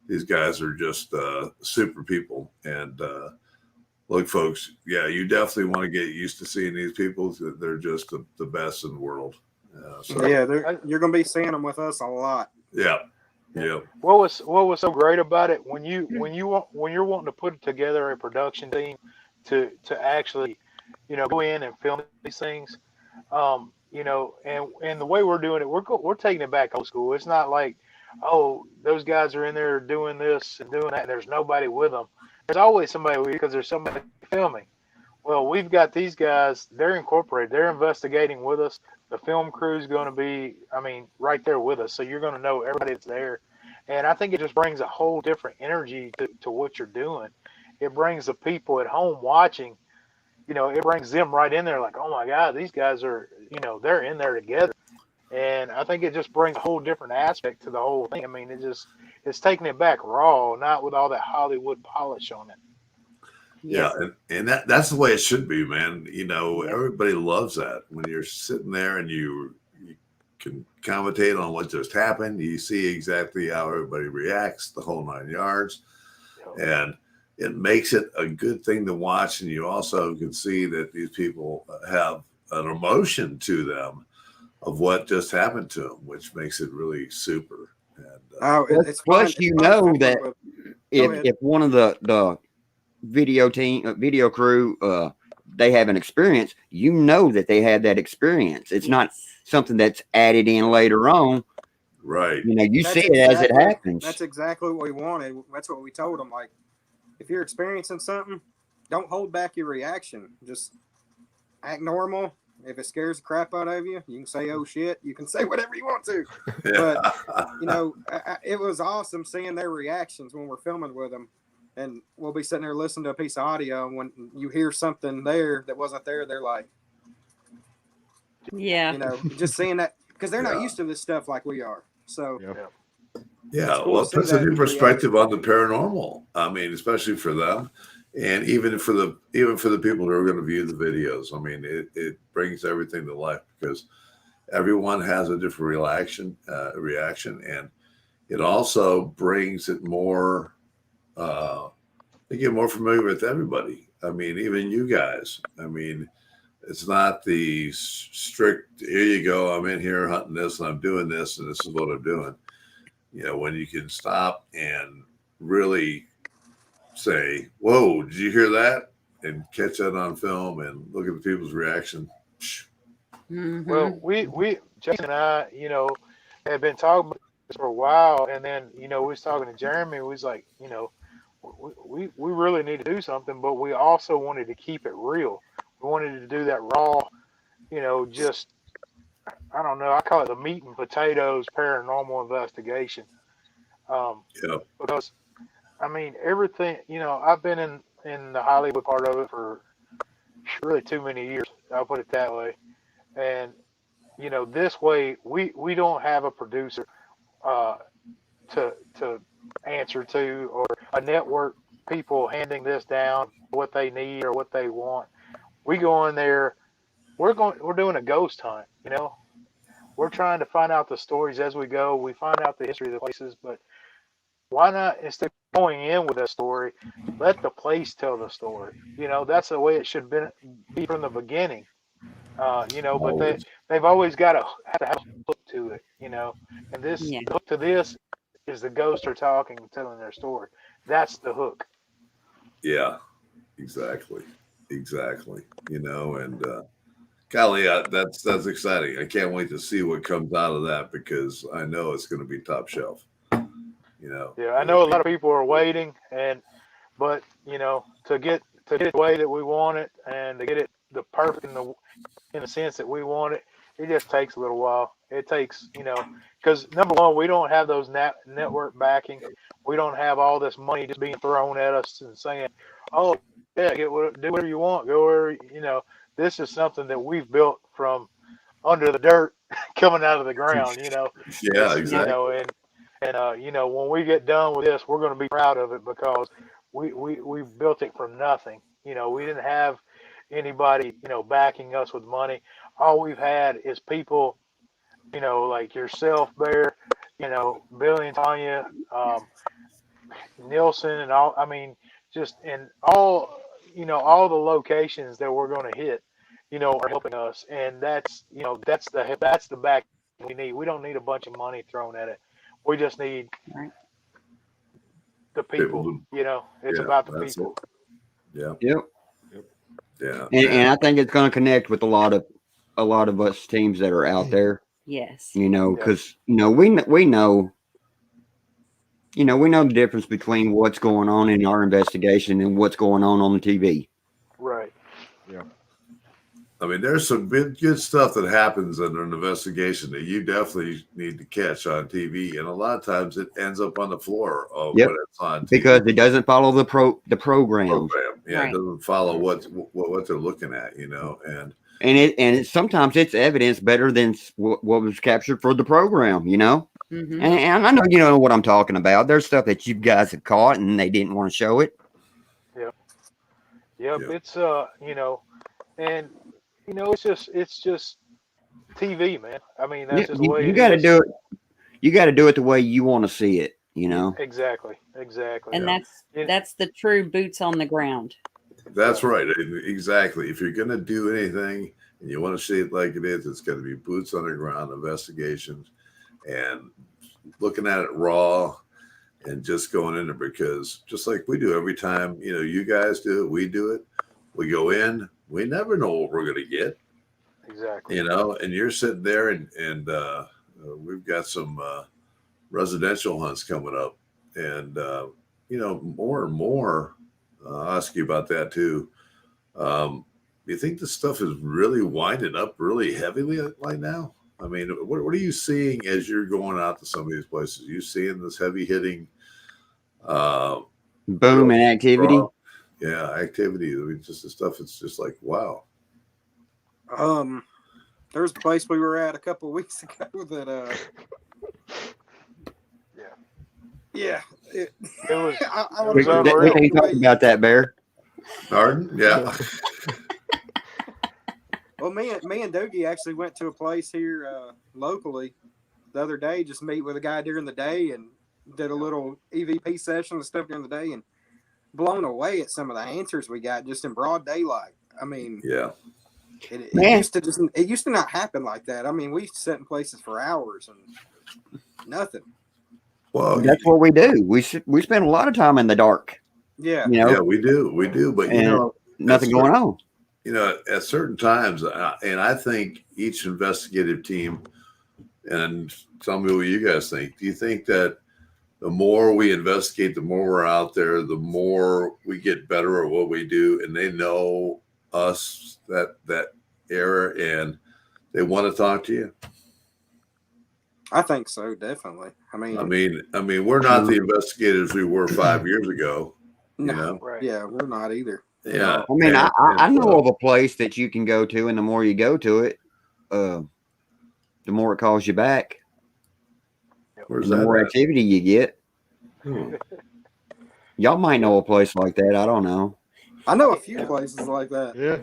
these guys are just super people. And look, folks, yeah, you definitely want to get used to seeing these people. They're just the best in the world. Yeah, you're gonna be seeing them with us a lot. Yeah. Yeah. What was so great about it when you're wanting to put together a production team to actually, go in and film these things, and the way we're doing it, we're taking it back old school. It's not like, oh, those guys are in there doing this and doing that, and there's nobody with them. There's always somebody with you because there's somebody filming. Well, we've got these guys, they're incorporated, they're investigating with us. The film crew's going to be, right there with us. So you're going to know everybody that's there. And I think it just brings a whole different energy to what you're doing. It brings the people at home watching, it brings them right in there like, oh my God, these guys are, they're in there together. And I think it just brings a whole different aspect to the whole thing. It's taking it back raw, not with all that Hollywood polish on it. Yeah, and that's the way it should be, man. Everybody loves that when you're sitting there and you can commentate on what just happened. You see exactly how everybody reacts, the whole 9 yards, and it makes it a good thing to watch. And you also can see that these people have an emotion to them of what just happened to them, which makes it really super. And it's plus fun. you know that if one of the video crew they have an experience, that they had that experience. It's not something that's added in later on, right? You see it as it happens. That's exactly what we wanted. That's what we told them. Like, if you're experiencing something, don't hold back your reaction. Just act normal. If it scares the crap out of you, you can say, oh shit, you can say whatever you want to. But it was awesome seeing their reactions when we're filming with them. And we'll be sitting there listening to a piece of audio, and when you hear something there that wasn't there, they're like, just seeing that, because they're not used to this stuff like we are. So, cool, well, it puts a new perspective on the paranormal. Especially for them, and even for the people who are going to view the videos. It brings everything to life because everyone has a different reaction, and it also brings it more. They get more familiar with everybody. Even you guys. It's not the strict, here you go, I'm in here hunting this and I'm doing this and this is what I'm doing. When you can stop and really say, whoa, did you hear that? And catch that on film and look at the people's reaction. Mm-hmm. Well, we Jason and I, had been talking about this for a while, and then, we was talking to Jeremy, we was like, we really need to do something, but we also wanted to keep it real. We wanted to do that raw, just, I don't know, I call it the meat and potatoes paranormal investigation. Because, everything, I've been in the Hollywood part of it for really too many years. I'll put it that way. And, this way we don't have a producer to answer to, or a network people handing this down what they need or what they want. We go in there, we're doing a ghost hunt, we're trying to find out the stories as we go. We find out the history of the places, but why not, instead of going in with a story, let the place tell the story. That's the way it should be from the beginning. But they've always got to have a hook to it, and the hook to this is the ghosts are talking and telling their story. That's the hook. Yeah, exactly. And golly, that's exciting. I can't wait to see what comes out of that because I know it's going to be top shelf. Yeah, I know a lot of people are waiting, but to get it the way that we want it and to get it the perfect in the sense that we want it, it just takes a little while. It takes, because number one, we don't have those network backing. We don't have all this money just being thrown at us and saying, oh, yeah, do whatever you want. Go where, this is something that we've built from under the dirt coming out of the ground, Yeah, exactly. And when we get done with this, we're going to be proud of it because we built it from nothing. We didn't have anybody, backing us with money. All we've had is people, like yourself, Bear, Billy and Tanya, Nielsen, and all. Just in all, all the locations that we're going to hit, are helping us, and that's the back we need. We don't need a bunch of money thrown at it. We just need Right. the people. It's Yeah, about the that's people. it. Yeah, Yep. yeah. And I think it's going to connect with a lot of us teams that are out there. Yes. Because we know we know the difference between what's going on in our investigation and what's going on the TV. Right. Yeah. I mean, there's some good stuff that happens in an investigation that you definitely need to catch on TV, and a lot of times it ends up on the floor of when it's on TV. Because it doesn't follow the program. Yeah, Right. it doesn't follow what they're looking at, and sometimes it's evidence better than what was captured for the program, Mm-hmm. And I know you know what I'm talking about. There's stuff that you guys have caught and they didn't want to show it. Yep. Yeah. It's and it's just TV, man. I mean, that's just the way you it got to is. do it. You got to do it the way you want to see it. Exactly. And that's the true boots on the ground. That's right. Exactly. If you're going to do anything and you want to see it like it is, it's going to be boots on the ground investigations and looking at it raw and just going in there, because just like we do every time, you guys do it, we do it. We go in, we never know what we're going to get. Exactly. And you're sitting there and we've got some residential hunts coming up, and more and more. I'll ask you about that too. Do you think this stuff is really winding up really heavily right now? I mean, what are you seeing as you're going out to some of these places? Are you seeing this heavy hitting boom and activity? Yeah, activity. I mean, just the stuff. It's just like, wow. There's a place we were at a couple of weeks ago that it was. We can't talk about that, Bear. Pardon? Yeah. Well, me and Doogie actually went to a place here locally the other day, just meet with a guy during the day and did a little EVP session and stuff during the day, and blown away at some of the answers we got just in broad daylight. I mean, yeah. It used to not happen like that. I mean, we sat in places for hours and nothing. Well, that's what we do. We spend a lot of time in the dark. Yeah. Yeah, we do. But nothing going on. At certain times, and I think each investigative team, and tell me what you guys think. Do you think that the more we investigate, the more we're out there, the more we get better at what we do, and they know us that era, and they want to talk to you? I think so, definitely. I mean, we're not the investigators we were 5 years ago. No, Right. Yeah, we're not either. Yeah. I mean, I know of a place that you can go to, and the more you go to it, the more it calls you back. Where's the that more at? activity you get. Y'all might know a place like that. I don't know. I know a few places like that. Yeah.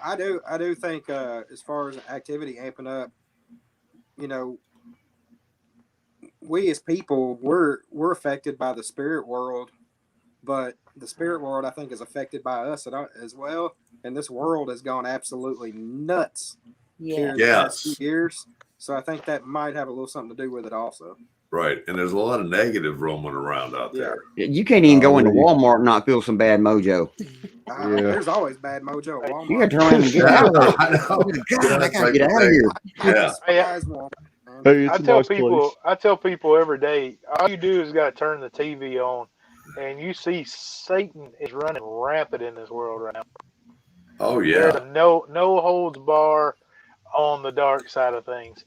I do think as far as activity amping up, we as people, we're affected by the spirit world, but the spirit world, I think, is affected by us as well. And this world has gone absolutely nuts here in the past few years. So I think that might have a little something to do with it also. Right. And there's a lot of negative roaming around out there. You can't even go into Walmart and not feel some bad mojo. There's always bad mojo at Walmart. You got to turn around and get out of there. I know. God, I got to get out of here. Yeah. I tell people every day, all you do is got to turn the TV on, and you see Satan is running rampant in this world right now. Oh yeah. There's no holds bar on the dark side of things.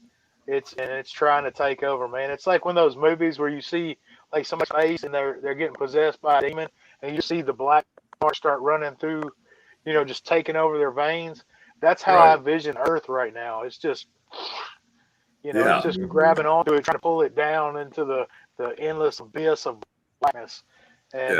It's trying to take over, man. It's like one of those movies where you see like somebody's face and they're getting possessed by a demon, and you see the black marks start running through, just taking over their veins. That's how I vision Earth right now. It's just, it's just grabbing onto it, trying to pull it down into the endless abyss of blackness. And,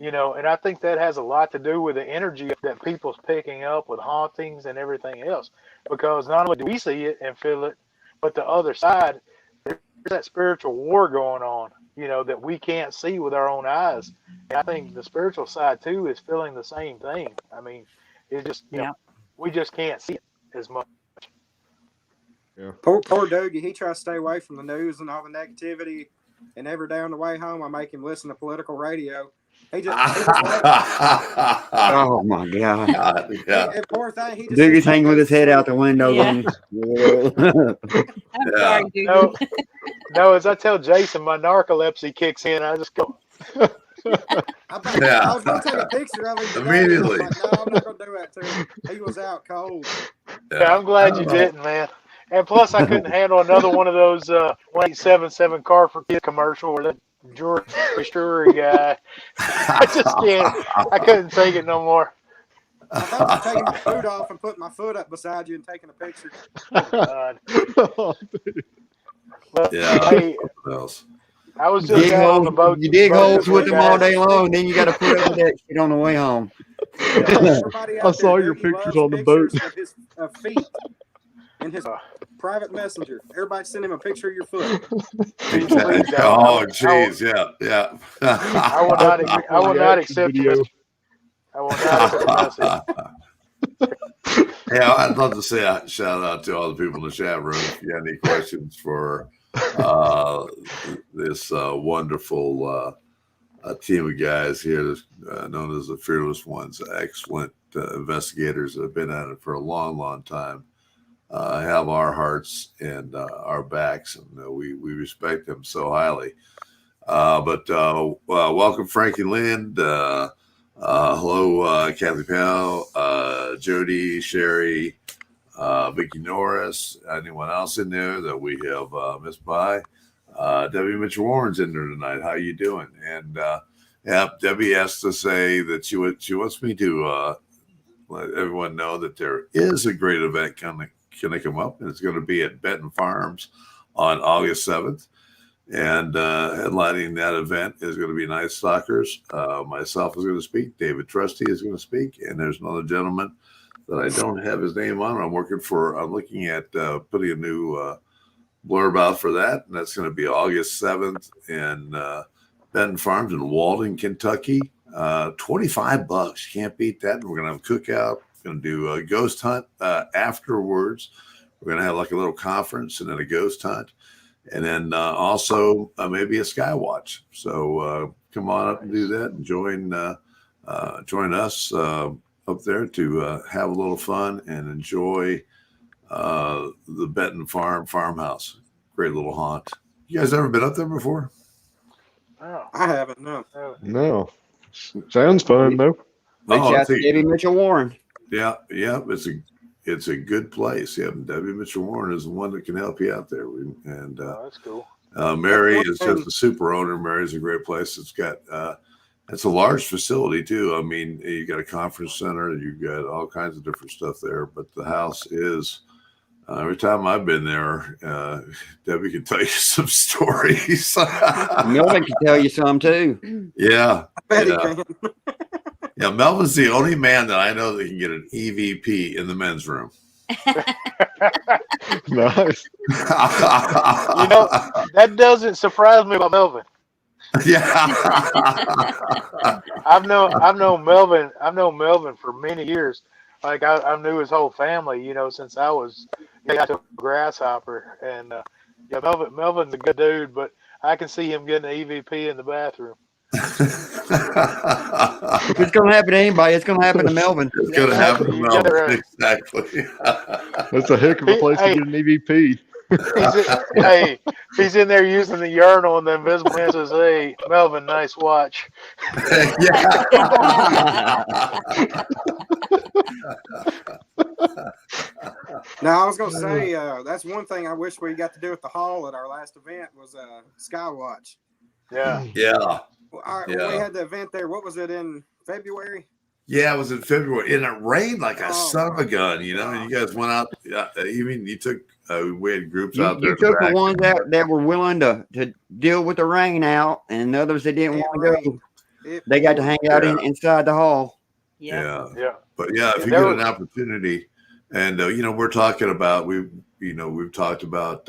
and I think that has a lot to do with the energy that people's picking up with hauntings and everything else. Because not only do we see it and feel it, but the other side, there's that spiritual war going on, that we can't see with our own eyes. And I think the spiritual side, too, is feeling the same thing. I mean, it's just, we just can't see it as much. Poor Doogie. He tries to stay away from the news and all the negativity. And every day on the way home, I make him listen to political radio. He just Oh my God. poor thing. He just Doogie's hanging with his head out the window. Yeah. I'm sorry, dude. No, as I tell Jason, my narcolepsy kicks in. I just go. I was going to take a picture of him today. Immediately. I was like, no, I'm not going to do that to him. He was out cold. Yeah, I'm glad you didn't, man. And plus, I couldn't handle another one of those 1877 car for kids commercial where that George Stewart guy. I just can't. I couldn't take it no more. I thought of taking my foot off and putting my foot up beside you and taking a picture. God. Yeah. Hey, I was just dig out on the boat. You dig holes with them all day guys. long, then you got to put up with that shit on the way home. I saw your pictures on the boat. Of his feet in his private messenger. Everybody send him a picture of your foot. Oh, jeez. Yeah. I will not accept video. I will not accept message. Yeah, I'd love to say a shout out to all the people in the chat room. If you got any questions for this wonderful team of guys here, known as the Fearless Ones, excellent investigators that have been at it for a long, long time, have our hearts and our backs, and we respect them so highly. But welcome, Frankie Lind. Hello, Kathy Powell, Jody, Sherry, Vicki Norris, anyone else in there that we have missed by? Debbie Mitchell-Warren's in there tonight. How you doing? And Debbie asked to say that she wants me to let everyone know that there is a great event going to come up, and it's going to be at Benton Farms on August 7th. And headlining that event is going to be Night Stalkers. Myself is going to speak. David Trusty is going to speak. And there's another gentleman that I don't have his name on. I'm looking at putting a new blurb out for that. And that's going to be August 7th in Benton Farms in Walden, Kentucky. $25. Can't beat that. And we're going to have a cookout. We're going to do a ghost hunt afterwards. We're going to have like a little conference and then a ghost hunt. And then also maybe a sky watch. So come on up and do that and join us up there to have a little fun and enjoy the Benton farmhouse. Great little haunt. You guys ever been up there before? Oh. I haven't, no. No. Sounds fun, though. Reach out to Debbie Mitchell-Warren. Yeah. It's a good place. Yeah, Debbie Mitchell-Warren is the one that can help you out there. That's cool. Mary is just a super owner. Mary's a great place. It's got it's a large facility too. I mean, you got a conference center, you've got all kinds of different stuff there. But the house is every time I've been there, Debbie can tell you some stories. Melvin can tell you some too. Yeah. I bet he can. Yeah, Melvin's the only man that I know that can get an EVP in the men's room. Nice. That doesn't surprise me about Melvin. Yeah. I've known Melvin for many years. Like I knew his whole family, since I was a grasshopper. And Melvin's a good dude, but I can see him getting an EVP in the bathroom. If it's going to happen to anybody, it's going to happen to Melvin. It's going to happen to Melvin. Right. Exactly. That's a heck of a place to get an EVP. He's in there using the urinal, and the invisible man says, "Hey, Melvin, nice watch." Yeah. Now, I was going to say, that's one thing I wish we got to do at the hall at our last event was Skywatch. Yeah. Yeah. We had the event there. What was it, in February? Yeah, it was in February, and it rained like a son of a gun. And you guys went out. You took. We had groups out there. You took the ones that were willing to deal with the rain out, and others that didn't want to go. They got to hang out inside the hall. Yeah. But if you get an opportunity, and we're talking about we've talked about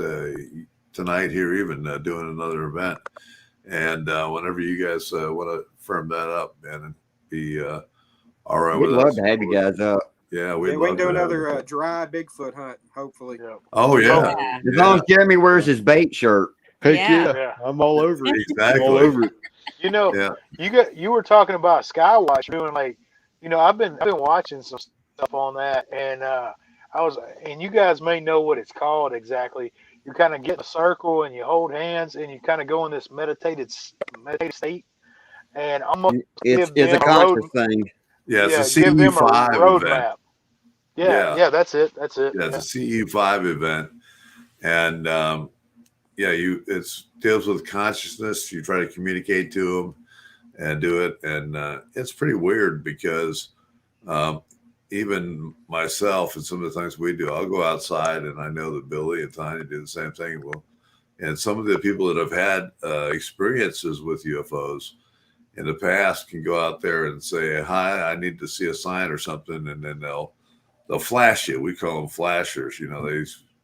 tonight here, even doing another event, and whenever you guys want to firm that up, man, and be all right We'd with love us. to have you guys up. Yeah, We love can do to have another it. dry Bigfoot hunt, hopefully. Yeah. Oh yeah, Yeah. As long as Jeremy wears his bait shirt. Heck Yeah. Yeah. I'm all over it. I'm all exactly. over it. You know, Yeah, you were talking about Skywatch doing like, I've been watching some stuff on that, and and you guys may know what it's called exactly. You kind of get in a circle and you hold hands and you kind of go in this meditated state, and almost It's give a them a road, conscious thing. yeah. It's a give them a CE5 event. roadmap. Yeah, Yeah, that's it. yeah. It's a CE5 event, and yeah, it's deals with consciousness. You try to communicate to them and do it, and it's pretty weird because um, even myself and some of the things we do, I'll go outside, and I know that Billy and Tanya do the same thing. Well, and some of the people that have had experiences with UFOs in the past can go out there and say, "Hi, I need to see a sign or something," and then they'll flash you. We call them flashers.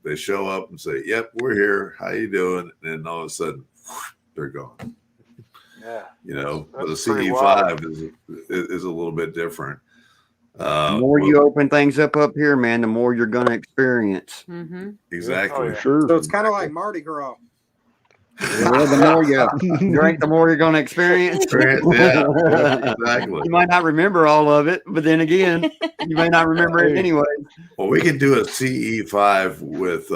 They show up and say, "Yep, we're here. How you doing?" And then all of a sudden, they're gone. Yeah. But the That's pretty wild. CE5 is a little bit different. The more you open things up here, man, the more you're going to experience. Mm-hmm. Exactly. Oh, yeah. Sure. So it's kind of like Mardi Gras. Yeah, the more you drink, the more you're going to experience. Yeah, exactly. You might not remember all of it, but then again, you may not remember it anyway. Well, we can do a CE5 with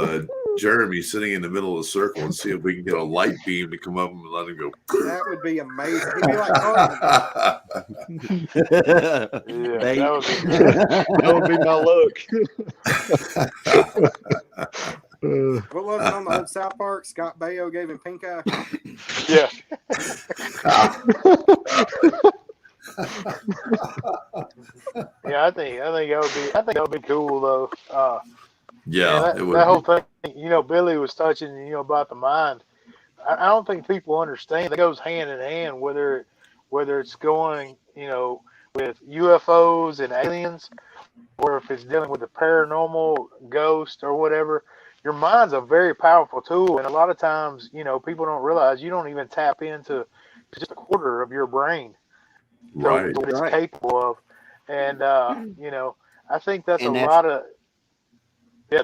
Jeremy sitting in the middle of the circle and see if we can get a light beam to come up and let him go. That would be amazing. He'd be like Cartman. Yeah, Bait. that would be great. That would be my luck. What was it on the old South Park? Scott Baio gave him pink eye. Yeah. Yeah, I think that would be cool though. Yeah, that whole thing, Billy was touching, about the mind. I don't think people understand that goes hand in hand, whether it's going, with UFOs and aliens, or if it's dealing with the paranormal, ghost, or whatever. Your mind's a very powerful tool, and a lot of times, people don't realize you don't even tap into just a quarter of your brain, right. what it's capable of. And I think that's And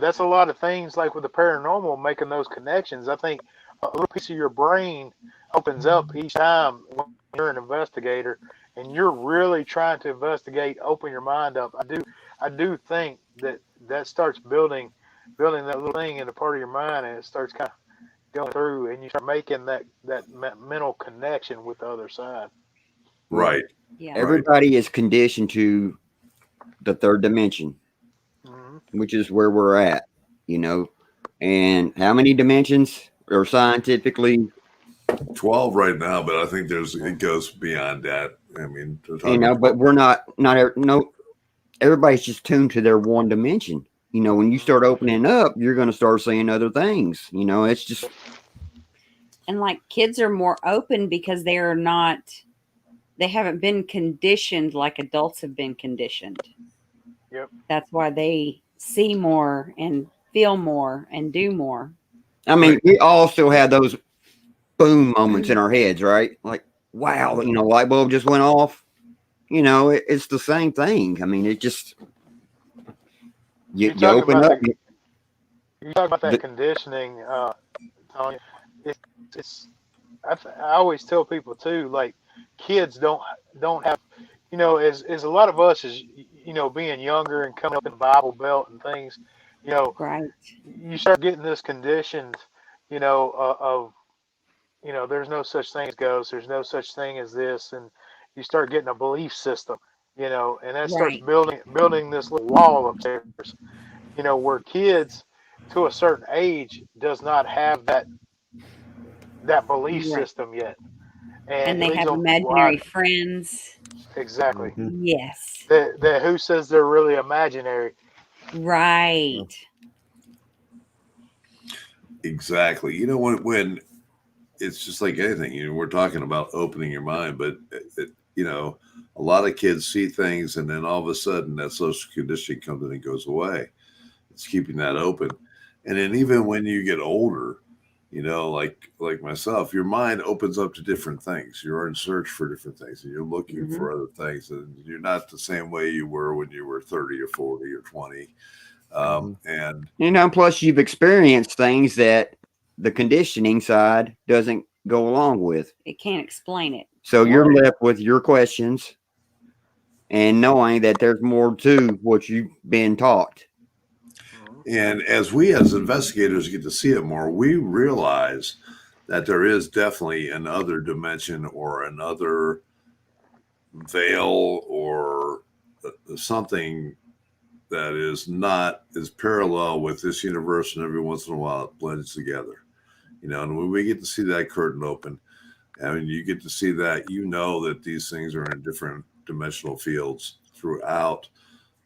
that's a lot of things like with the paranormal, making those connections. I think a little piece of your brain opens up each time when you're an investigator and you're really trying to investigate, open your mind up. I do think that starts building that little thing in a part of your mind, and it starts kind of going through, and you start making that mental connection with the other side. Right. Yeah. Everybody is conditioned to the third dimension, which is where we're at, and how many dimensions are scientifically 12 right now, but I think it goes beyond that. I mean, but we're not everybody's just tuned to their one dimension. When you start opening up, you're going to start seeing other things. It's just. And like kids are more open because they haven't been conditioned like adults have been conditioned. Yep. That's why they see more and feel more and do more. I mean, we all still have those boom moments in our heads, right? Like, wow, light bulb just went off. It's the same thing. I mean, it just. You open up. You talk about that conditioning, Tanya. I always tell people too, like kids don't have, as a lot of us is, being younger and coming up in the Bible Belt and things, Right. You start getting this conditioned, of, there's no such thing as ghosts, there's no such thing as this, and you start getting a belief system, and that starts building this little wall upstairs, where kids to a certain age does not have that belief system yet. And they have imaginary friends. Exactly. Yes. That who says they're really imaginary? Right. Exactly. When it's just like anything, we're talking about opening your mind, but a lot of kids see things and then all of a sudden that social conditioning comes in and goes away. It's keeping that open. And then even when you get older, You know, like myself, your mind opens up to different things. You're in search for different things, and you're looking Mhm. for other things, and you're not the same way you were when you were 30 or 40 or 20. And You know, plus you've experienced things that the conditioning side doesn't go along with. It can't explain it. So you're left with your questions and knowing that there's more to what you've been taught. And as we as investigators get to see it more, we realize that there is definitely another dimension or another veil or something that is not as parallel with this universe, and every once in a while it blends together. You know, and when we get to see that curtain open, and you get to see that, you know that these things are in different dimensional fields throughout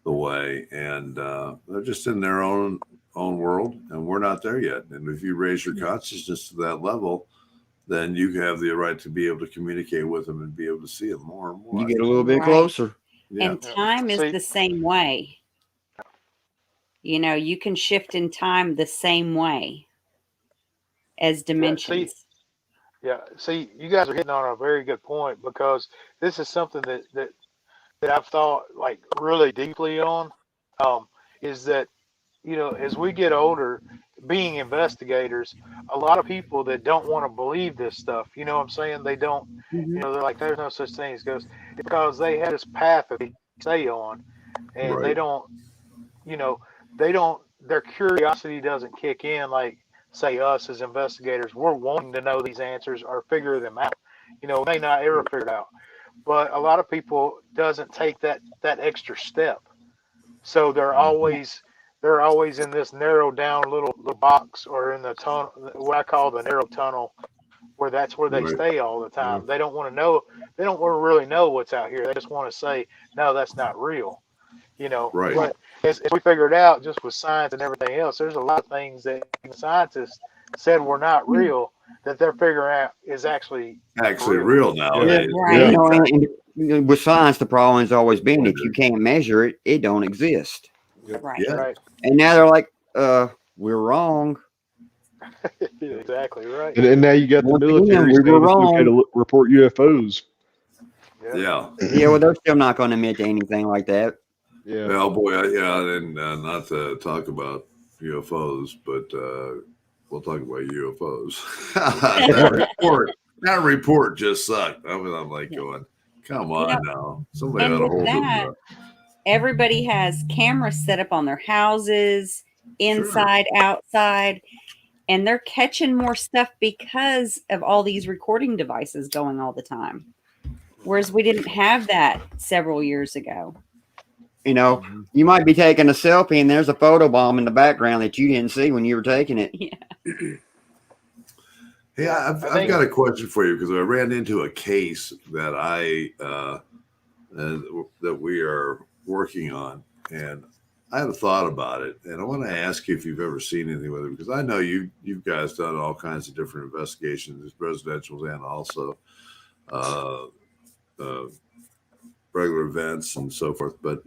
the way, and they're just in their own world, and we're not there yet. And if you raise your consciousness to that level, then you have the right to be able to communicate with them and be able to see them more and more. You get a little bit Right. closer. Yeah. And time is See- the same way. You know, you can shift in time the same way as dimensions. See, you guys are hitting on a very good point, because this is something that I've thought like really deeply on. Is that, you know, as we get older, being investigators, a lot of people that don't want to believe this stuff, you know what I'm saying? They don't, you know, they're like, there's no such thing as ghosts, because they have this path that they stay on, and they Right. don't, you know, their curiosity doesn't kick in like, say, us as investigators. We're wanting to know these answers or figure them out. You know, they may not ever figure it out, but a lot of people doesn't take that extra step. So they're always in this narrowed down little box, or in the tunnel, what I call the narrow tunnel, where that's where they Right. stay all the time. They don't want to know. They don't want to really know what's out here. They just want to say, no, that's not real. You know, Right. but as we figured out, just with science and everything else, there's a lot of things that scientists said were not real that they're figuring out is actually real nowadays. Right. You know, and with science, the problem has always been if you can't measure it, it don't exist. Right. Yeah. right. And now they're like, we're wrong. Exactly right. And now you got the Once again, military we saying were it's okay wrong. to report UFOs. Yeah. Yeah, well, they're still not going to admit to anything like that. Yeah. Well, boy, and not to talk about UFOs, but we'll talk about UFOs. that report just sucked. I'm like going, come on now. Somebody And ought to with hold that, them. everybody has cameras set up on their houses, inside, outside, and they're catching more stuff because of all these recording devices going all the time. Whereas we didn't have that several years ago. You know, you might be taking a selfie and there's a photo bomb in the background that you didn't see when you were taking it. Yeah. Hey, I've got a question for you, because I ran into a case that that we are working on, and I had a thought about it, and I want to ask you if you've ever seen anything with it, because I know you guys done all kinds of different investigations, residential and also regular events and so forth. But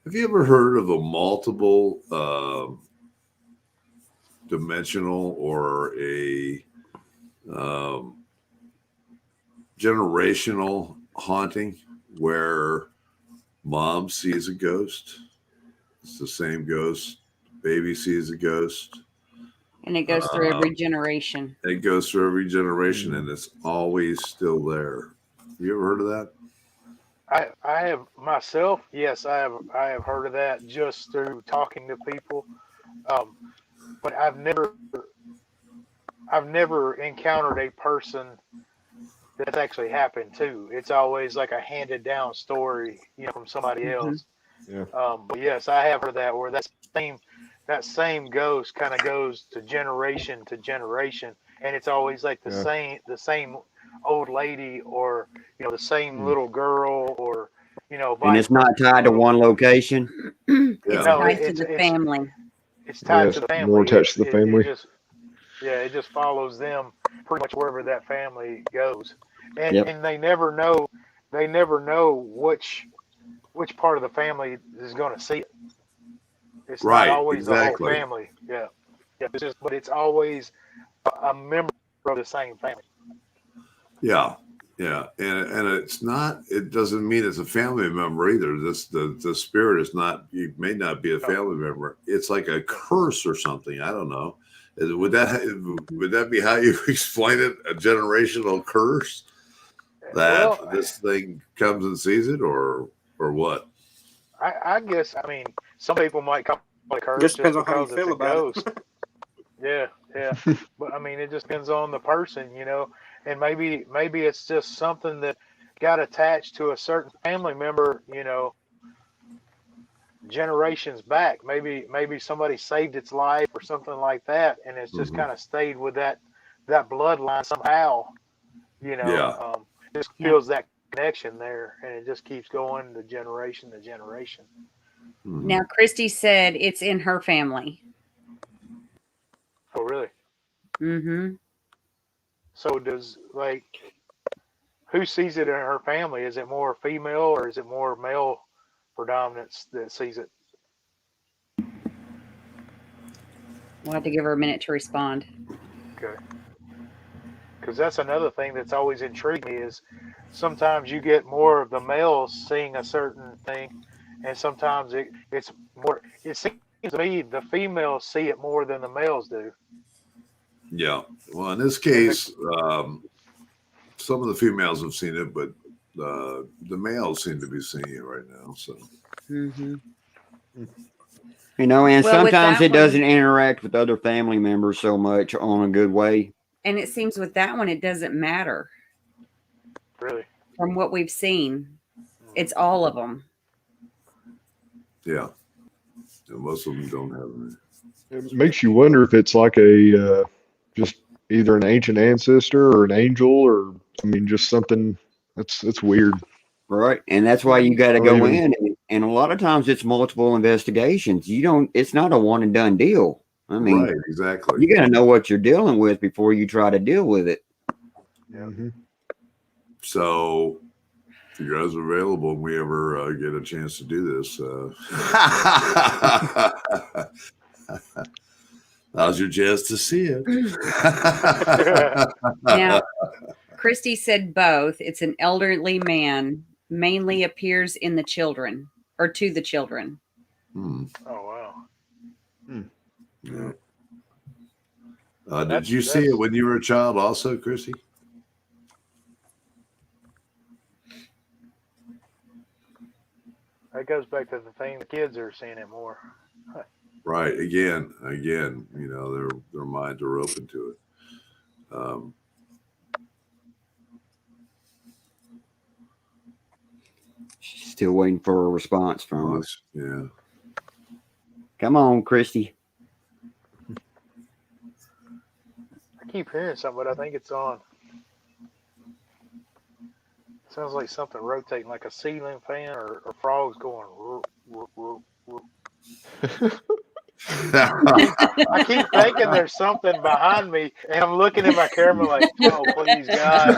have you ever heard of a multiple dimensional or a generational haunting where mom sees a ghost? It's the same ghost. Baby sees a ghost. And it goes through every generation. It goes through every generation, and it's always still there. Have you ever heard of that? I have myself. Yes, I have heard of that just through talking to people. But I've never encountered a person that's actually happened to. It's always like a handed down story, you know, from somebody else. Yeah. But yes, I have heard that, where that same ghost kind of goes to generation, and it's always like the same old lady, or you know, the same little girl, or you know, And it's not tied to one location. It's Yeah. tied to the family. It's tied Yes, to the family. more attached to the family. It just follows them pretty much wherever that family goes, and Yep. and they never know which part of the family is going to see it. It's Right, not always exactly. the whole family. Yeah. It's just, but it's always a member of the same family. Yeah. Yeah. And it's not, it doesn't mean it's a family member either. The spirit is not, it may not be a family member. It's like a curse or something. I don't know. Would that be how you explain it? A generational curse that this thing comes and sees it, or what? I guess, I mean, some people might call it a curse Just depends on how you because it's feel a about ghost. Yeah. But I mean, it just depends on the person, you know, and maybe it's just something that got attached to a certain family member, you know, generations back. Maybe somebody saved its life or something like that, and it's just kind of stayed with that bloodline somehow, you know. Yeah. Just feels that connection there, and it just keeps going to generation to generation. Now, Christy said it's in her family. Oh, really? Mm-hmm. So does, like, who sees it in her family? Is it more female or is it more male predominance that sees it? We'll have to give her a minute to respond. Okay. Because that's another thing that's always intrigued me is sometimes you get more of the males seeing a certain thing, and sometimes it's more. It seems to me the females see it more than the males do. Yeah. Well, in this case, some of the females have seen it, but the males seem to be seeing it right now. So. Mm-hmm. You know, and Well, with sometimes that it doesn't one- interact with other family members so much on a good way. And it seems with that one, it doesn't matter. Really? From what we've seen, it's all of them. Yeah. Most of them don't have it. It makes you wonder if it's like a just either an ancient ancestor or an angel, or I mean, just something that's weird. Right. And that's why you got to go in. And a lot of times it's multiple investigations. It's not a one and done deal. I mean, right, exactly. You got to know what you're dealing with before you try to deal with it. Mm-hmm. So, if you guys are available and we ever get a chance to do this, now's your chance to see it. Now, Christy said both. It's an elderly man, mainly appears in the children or to the children. Oh, wow. Yeah. Did you see it when you were a child also, Chrissy? That goes back to the thing, the kids are seeing it more. Right. Again, you know, their minds are open to it. Still waiting for a response from us. Yeah. Come on, Christy. I keep hearing something, but I think it's on. Sounds like something rotating, like a ceiling fan or frogs going. Whoop, whoop, whoop, whoop. I keep thinking there's something behind me, and I'm looking at my camera like, "Oh, please, God!"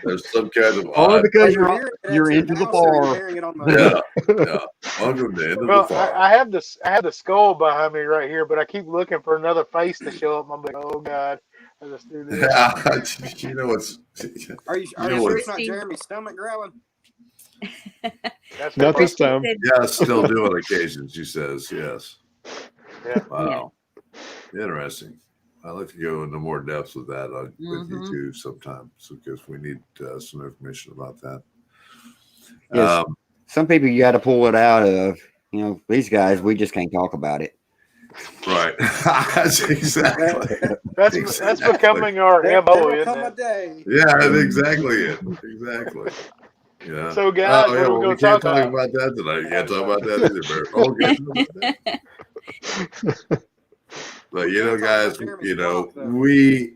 There's some kind of Only because Well, you're into the bar. Yeah. Welcome to Into Well, the Far. I have the skull behind me right here, but I keep looking for another face to show up. I'm like, "Oh God!" I just do this. You know what's? Are you sure it's not Jeremy's stomach growling? That's Not this time. Yeah, still do on occasion. She says yes. Yeah. Wow. Interesting. I'd like to go into more depth with that with you too sometime, because we need some information about that. Yes. Some people you got to pull it out of. You know, these guys, we just can't talk about it. Right. That's exactly. That's becoming our MO, isn't it? Yeah, that's exactly it. Exactly. Yeah. So, guys, what are we going to talk about that tonight. You can't talk about that either, Bert. Okay. But you know, guys, you know, we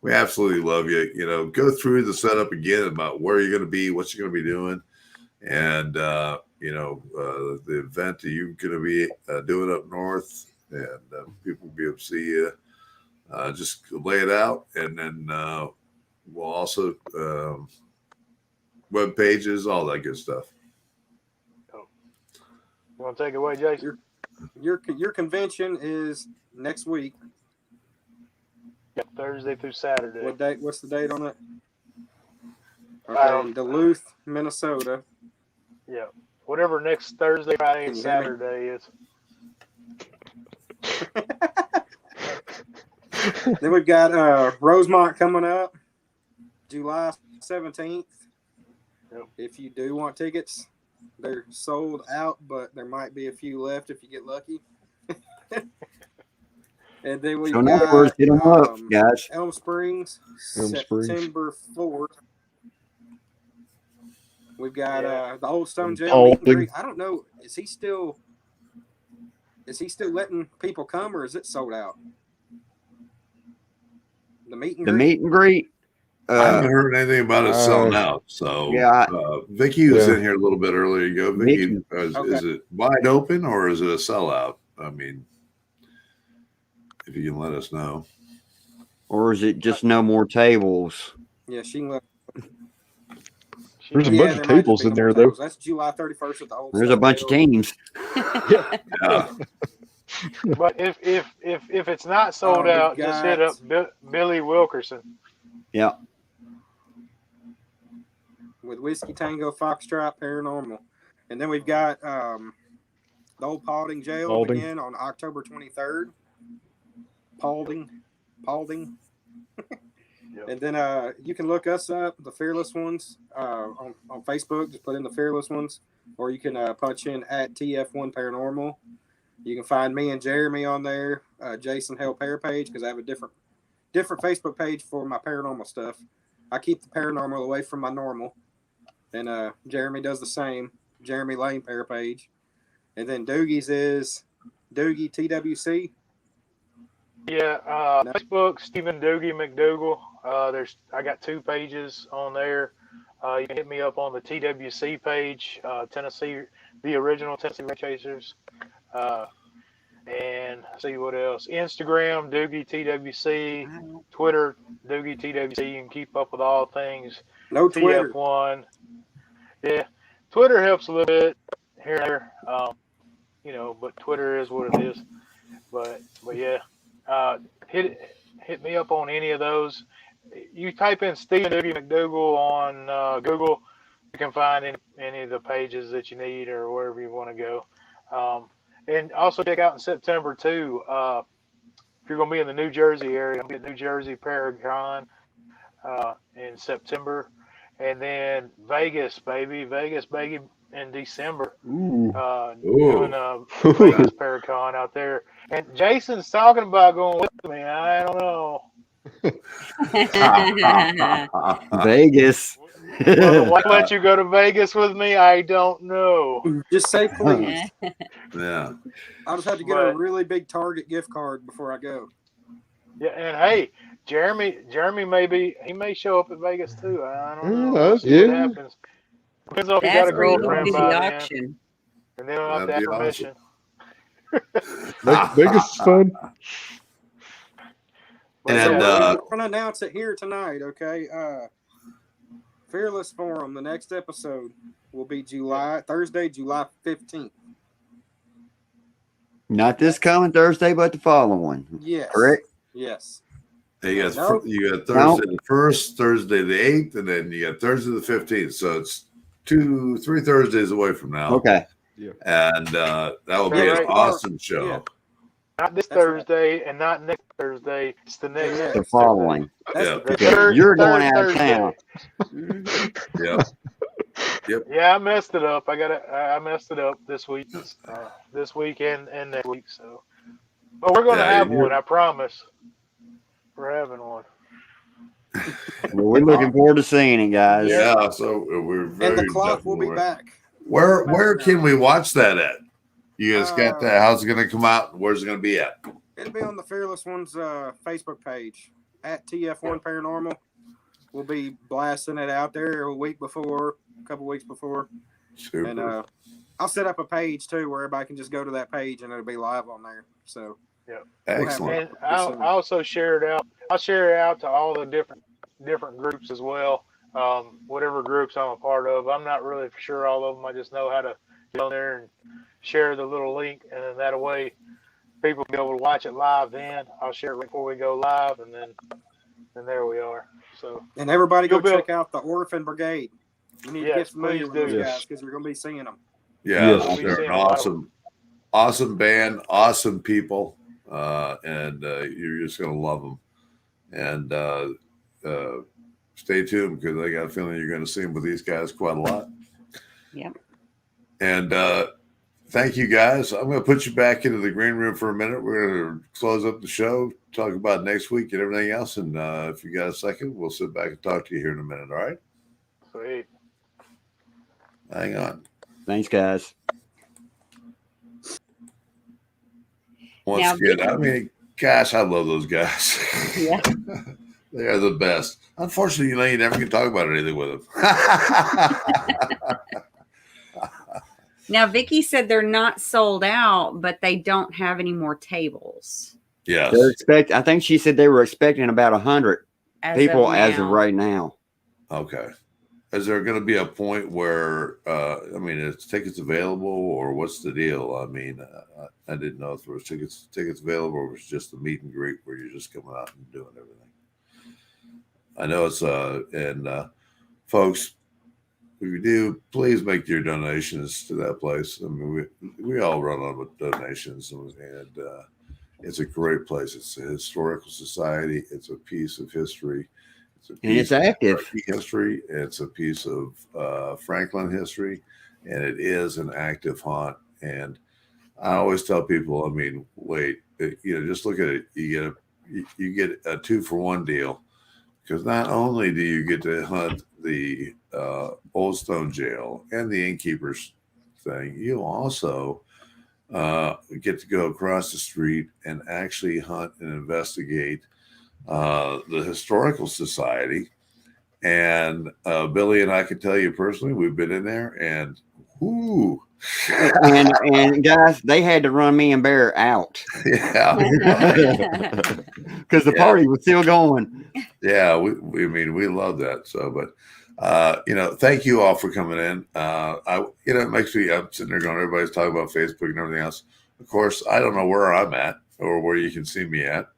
absolutely love you. You know, go through the setup again about where you're going to be, what you're going to be doing, and you know, the event that you're going to be doing up north, and people will be able to see you. Just lay it out, and then we'll also web pages, all that good stuff. You want to take it away, Jason? Your convention is next week. Yep, Thursday through Saturday. What date? What's the date on it? I Okay, Duluth, Minnesota. Yeah, whatever next Thursday, Friday, and Can you hear me? Saturday is. Then we've got Rosemont coming up, July 17th. Yep. If you do want tickets, they're sold out, but there might be a few left if you get lucky. And then we've So got numbers, hit them up, guys. Elm Springs, Elm Springs. September 4th. We've got the Old Stone And Jail Paul meet and Big- greet. I don't know. Is he still letting people come, or is it sold out? The meet and The greet. meet and greet. I haven't heard anything about it selling out. So yeah, Vicky was Yeah. in here a little bit earlier ago. Vicky, Vicky. is it wide open or is it a sellout? I mean, if you can let us know. Or is it just no more tables? Yeah, she can let. There's a Yeah, bunch of there might tables be in no there, more though. tables. That's July 31st at the Old There's a Stone bunch of Jail. teams. Yeah. But if it's not sold we've out, just hit up Billy Wilkerson. Yeah. With Whiskey Tango Foxtrot Paranormal. And then we've got the old Paulding Jail Paulding. again on October 23rd. Paulding. Yep. And then you can look us up, the Fearless Ones, on Facebook. Just put in the Fearless Ones. Or you can punch in at TF1 Paranormal. You can find me and Jeremy on there, Jason HALE Pair page, because I have a different Facebook page for my paranormal stuff. I keep the paranormal away from my normal. And Jeremy does the same. Jeremy Lane Pair page. And then Doogie's is Doogie TWC. Yeah, Facebook, Stephen Doogie McDougal. I got 2 pages on there. You can hit me up on the TWC page, Tennessee, the original Tennessee Ray Chasers. And see what else. Instagram, Doogie TWC. Twitter, Doogie TWC. You can keep up with all things No Twitter. TF1. Yeah, Twitter helps a little bit here and there. But Twitter is what it is. But yeah, hit me up on any of those. You type in Stephen Doogie McDougal on Google, you can find any of the pages that you need or wherever you want to go. And also check out in September too. If you're going to be in the New Jersey area, I'm going to be at New Jersey Paragon in September, and then Vegas, baby, in December. Ooh. Doing Vegas Paragon out there, and Jason's talking about going with me. I don't know. Vegas. Will the wife let you go to Vegas with me? I don't know. Just say please. Yeah. I'll just have to get a really big Target gift card before I go. Yeah, and hey, Jeremy may show up at Vegas too. I don't know. We'll see what happens. Depends on if you got a girlfriend by then. Auction. And then I'll have to have permission. Vegas is fun. And we're going to announce it here tonight, okay? Fearless Forum, the next episode will be Thursday, July 15th. Not this coming Thursday, but the following. Yes. Correct? Yes. you got Thursday the 1st, Thursday the 8th, and then you got Thursday the 15th. So it's 3 Thursdays away from now. Okay. Yeah. And that will be an awesome show. Yeah. Not this That's Thursday and not next Thursday. It's the next. The following. Yeah. You're going out of Thursday. town. Yep. Yeah, I messed it up. I messed it up this week, and next week. So, but we're gonna have one. I promise. We're having one. Well, we're looking forward to seeing it, guys. Yeah. So we're very. And the clock will be back. Where can we watch that at? You guys got that? How's it going to come out? Where's it going to be at? It'll be on the Fearless Ones Facebook page at TF1 Paranormal. We'll be blasting it out there a couple weeks before. Super. And I'll set up a page too where everybody can just go to that page and it'll be live on there. So Excellent. And I'll also share it out. I'll share it out to all the different groups as well. Whatever groups I'm a part of. I'm not really for sure all of them. I just know how to get on there and share the little link, and then that way people will be able to watch it live then. I'll share it before we go live, and then there we are. So, and everybody go You'll be check out the Orphan Brigade. You need to Yes, get familiar please with those do. guys because you're going to be seeing them. Yeah, Yes. they're We've an seen a lot of awesome band, awesome people, and you're just gonna love them. And stay tuned because I got a feeling you're gonna see them with these guys quite a lot. Yep. And thank you guys. I'm gonna put you back into the green room for a minute. We're gonna close up the show, talk about next week and everything else. And if you got a second, we'll sit back and talk to you here in a minute. All right? Sweet. Hang on. Thanks, guys. Once Now, again, I mean, gosh, I love those guys. Yeah. They are the best. Unfortunately, you never can talk about anything with them. Now, Vicky said they're not sold out, but they don't have any more tables. Yes. I think she said they were expecting about 100 people as of now. right now. Okay. Is there going to be a point where, I mean, is tickets available or what's the deal? I mean, I didn't know if there was tickets available or it was just a meet and greet where you're just coming out and doing everything. I know it's, and folks, if you do, please make your donations to that place. I mean, we all run on with donations, and it's a great place. It's a historical society. It's a piece of history. And it's active. Of history. It's a piece of Franklin history, and it is an active haunt. And I always tell people, I mean, wait, just look at it. You get a 2-for-1 deal, because not only do you get to hunt the Old Stone Jail and the Innkeepers thing, you also get to go across the street and actually hunt and investigate the Historical Society. And Billy and I can tell you personally, we've been in there, and whoo. and guys, they had to run me and Bear out. Yeah. Because the party was still going. Yeah, we love that. So, but thank you all for coming in. It makes me, I'm sitting there going, everybody's talking about Facebook and everything else. Of course, I don't know where I'm at or where you can see me at.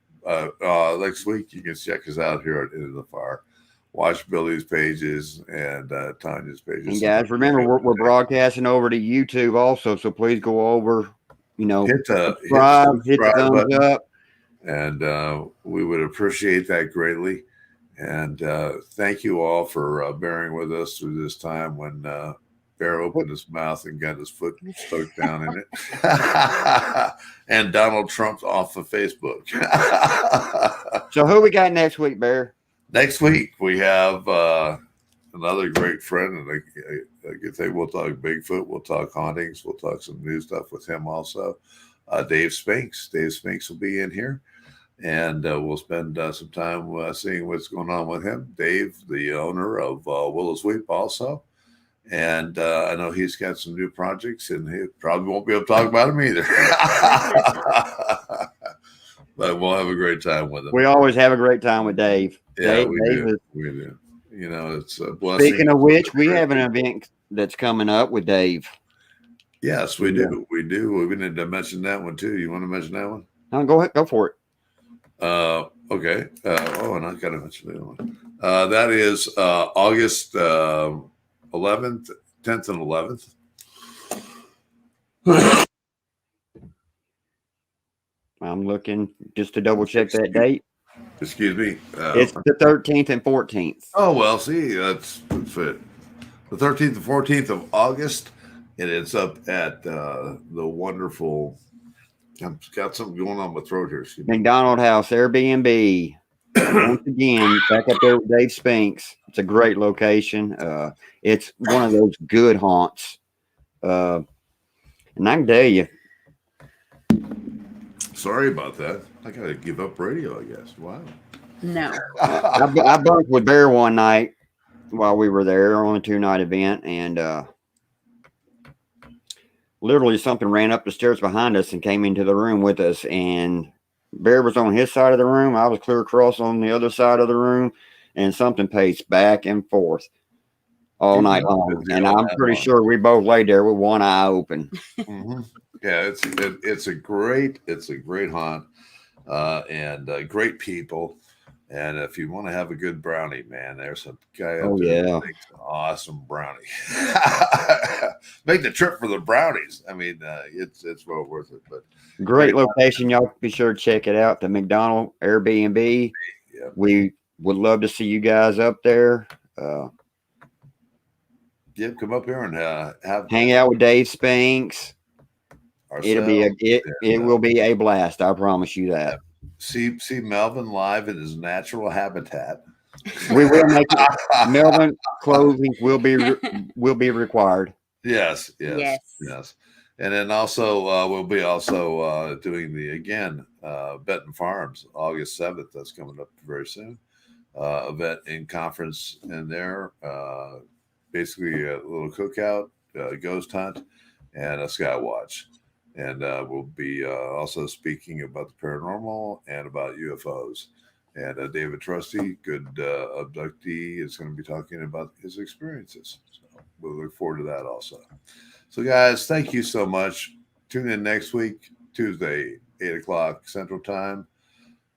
Next week you can check us out here at Into the Fire. Watch Billy's pages and Tanya's pages. And guys, remember we're broadcasting over to YouTube also, so please go over, subscribe, hit the thumbs button. up. And we would appreciate that greatly. And thank you all for bearing with us through this time when Bear opened his mouth and got his foot stuck down in it. And Donald Trump's off of Facebook. So who we got next week, Bear? Next week, we have another great friend. And I think we'll talk Bigfoot. We'll talk hauntings. We'll talk some new stuff with him also. Dave Spinks. Dave Spinks will be in here. And we'll spend some time seeing what's going on with him. Dave, the owner of Willow Sweep also. And I know he's got some new projects, and he probably won't be able to talk about them either. But we'll have a great time with him. We always have a great time with Dave. Yeah, Dave, we do. It's a blessing. Speaking of which, we have an event that's coming up with Dave. Yes, we do. We do. We need to mention that one too. You want to mention that one? No, go ahead. Go for it. Okay. And I got to mention the other one. That is August 11th, 10th, and 11th. I'm looking just to double check that date. Excuse me. It's the 13th and 14th. Oh, well, see, that's fit. The 13th and 14th of August, and it's up at the wonderful. I've got something going on with throat here. McDonald House, Airbnb. Once again, back up there with Dave Spinks. It's a great location. It's one of those good haunts. And I can tell you. Sorry about that. I got to give up radio, I guess. Wow. No. I bunked with Bear one night while we were there on a 2-night event, and literally something ran up the stairs behind us and came into the room with us, and Bear was on his side of the room. I was clear across on the other side of the room, and something paced back and forth. all night long. And I'm pretty sure we both laid there with one eye open. Mm-hmm. Yeah, it's a great hunt, and great people. And if you want to have a good brownie, man, there's some guy out there that makes an awesome brownie. Make the trip for the brownies. I mean, it's well worth it. But great location. Y'all be sure to check it out. The McDonald Airbnb. Yeah. We would love to see you guys up there. Yeah, come up here and hang out with Dave Spinks. It will be a blast. I promise you that. See Melvin live in his natural habitat. We will make it. Melvin clothing will be required. Yes. And then also we'll be doing the Benton Farms August 7th. That's coming up very soon. Event in conference in there. Basically a little cookout, ghost hunt, and a sky watch. And we'll be also speaking about the paranormal and about UFOs. And David Trusty, good abductee, is going to be talking about his experiences. So we'll look forward to that also. So, guys, thank you so much. Tune in next week, Tuesday, 8 o'clock Central Time,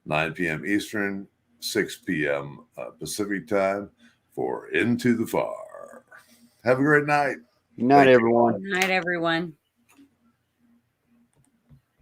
9 p.m. Eastern, 6 p.m. Pacific Time for Into the Far. Have a great night. Good night, everyone. Good night, everyone.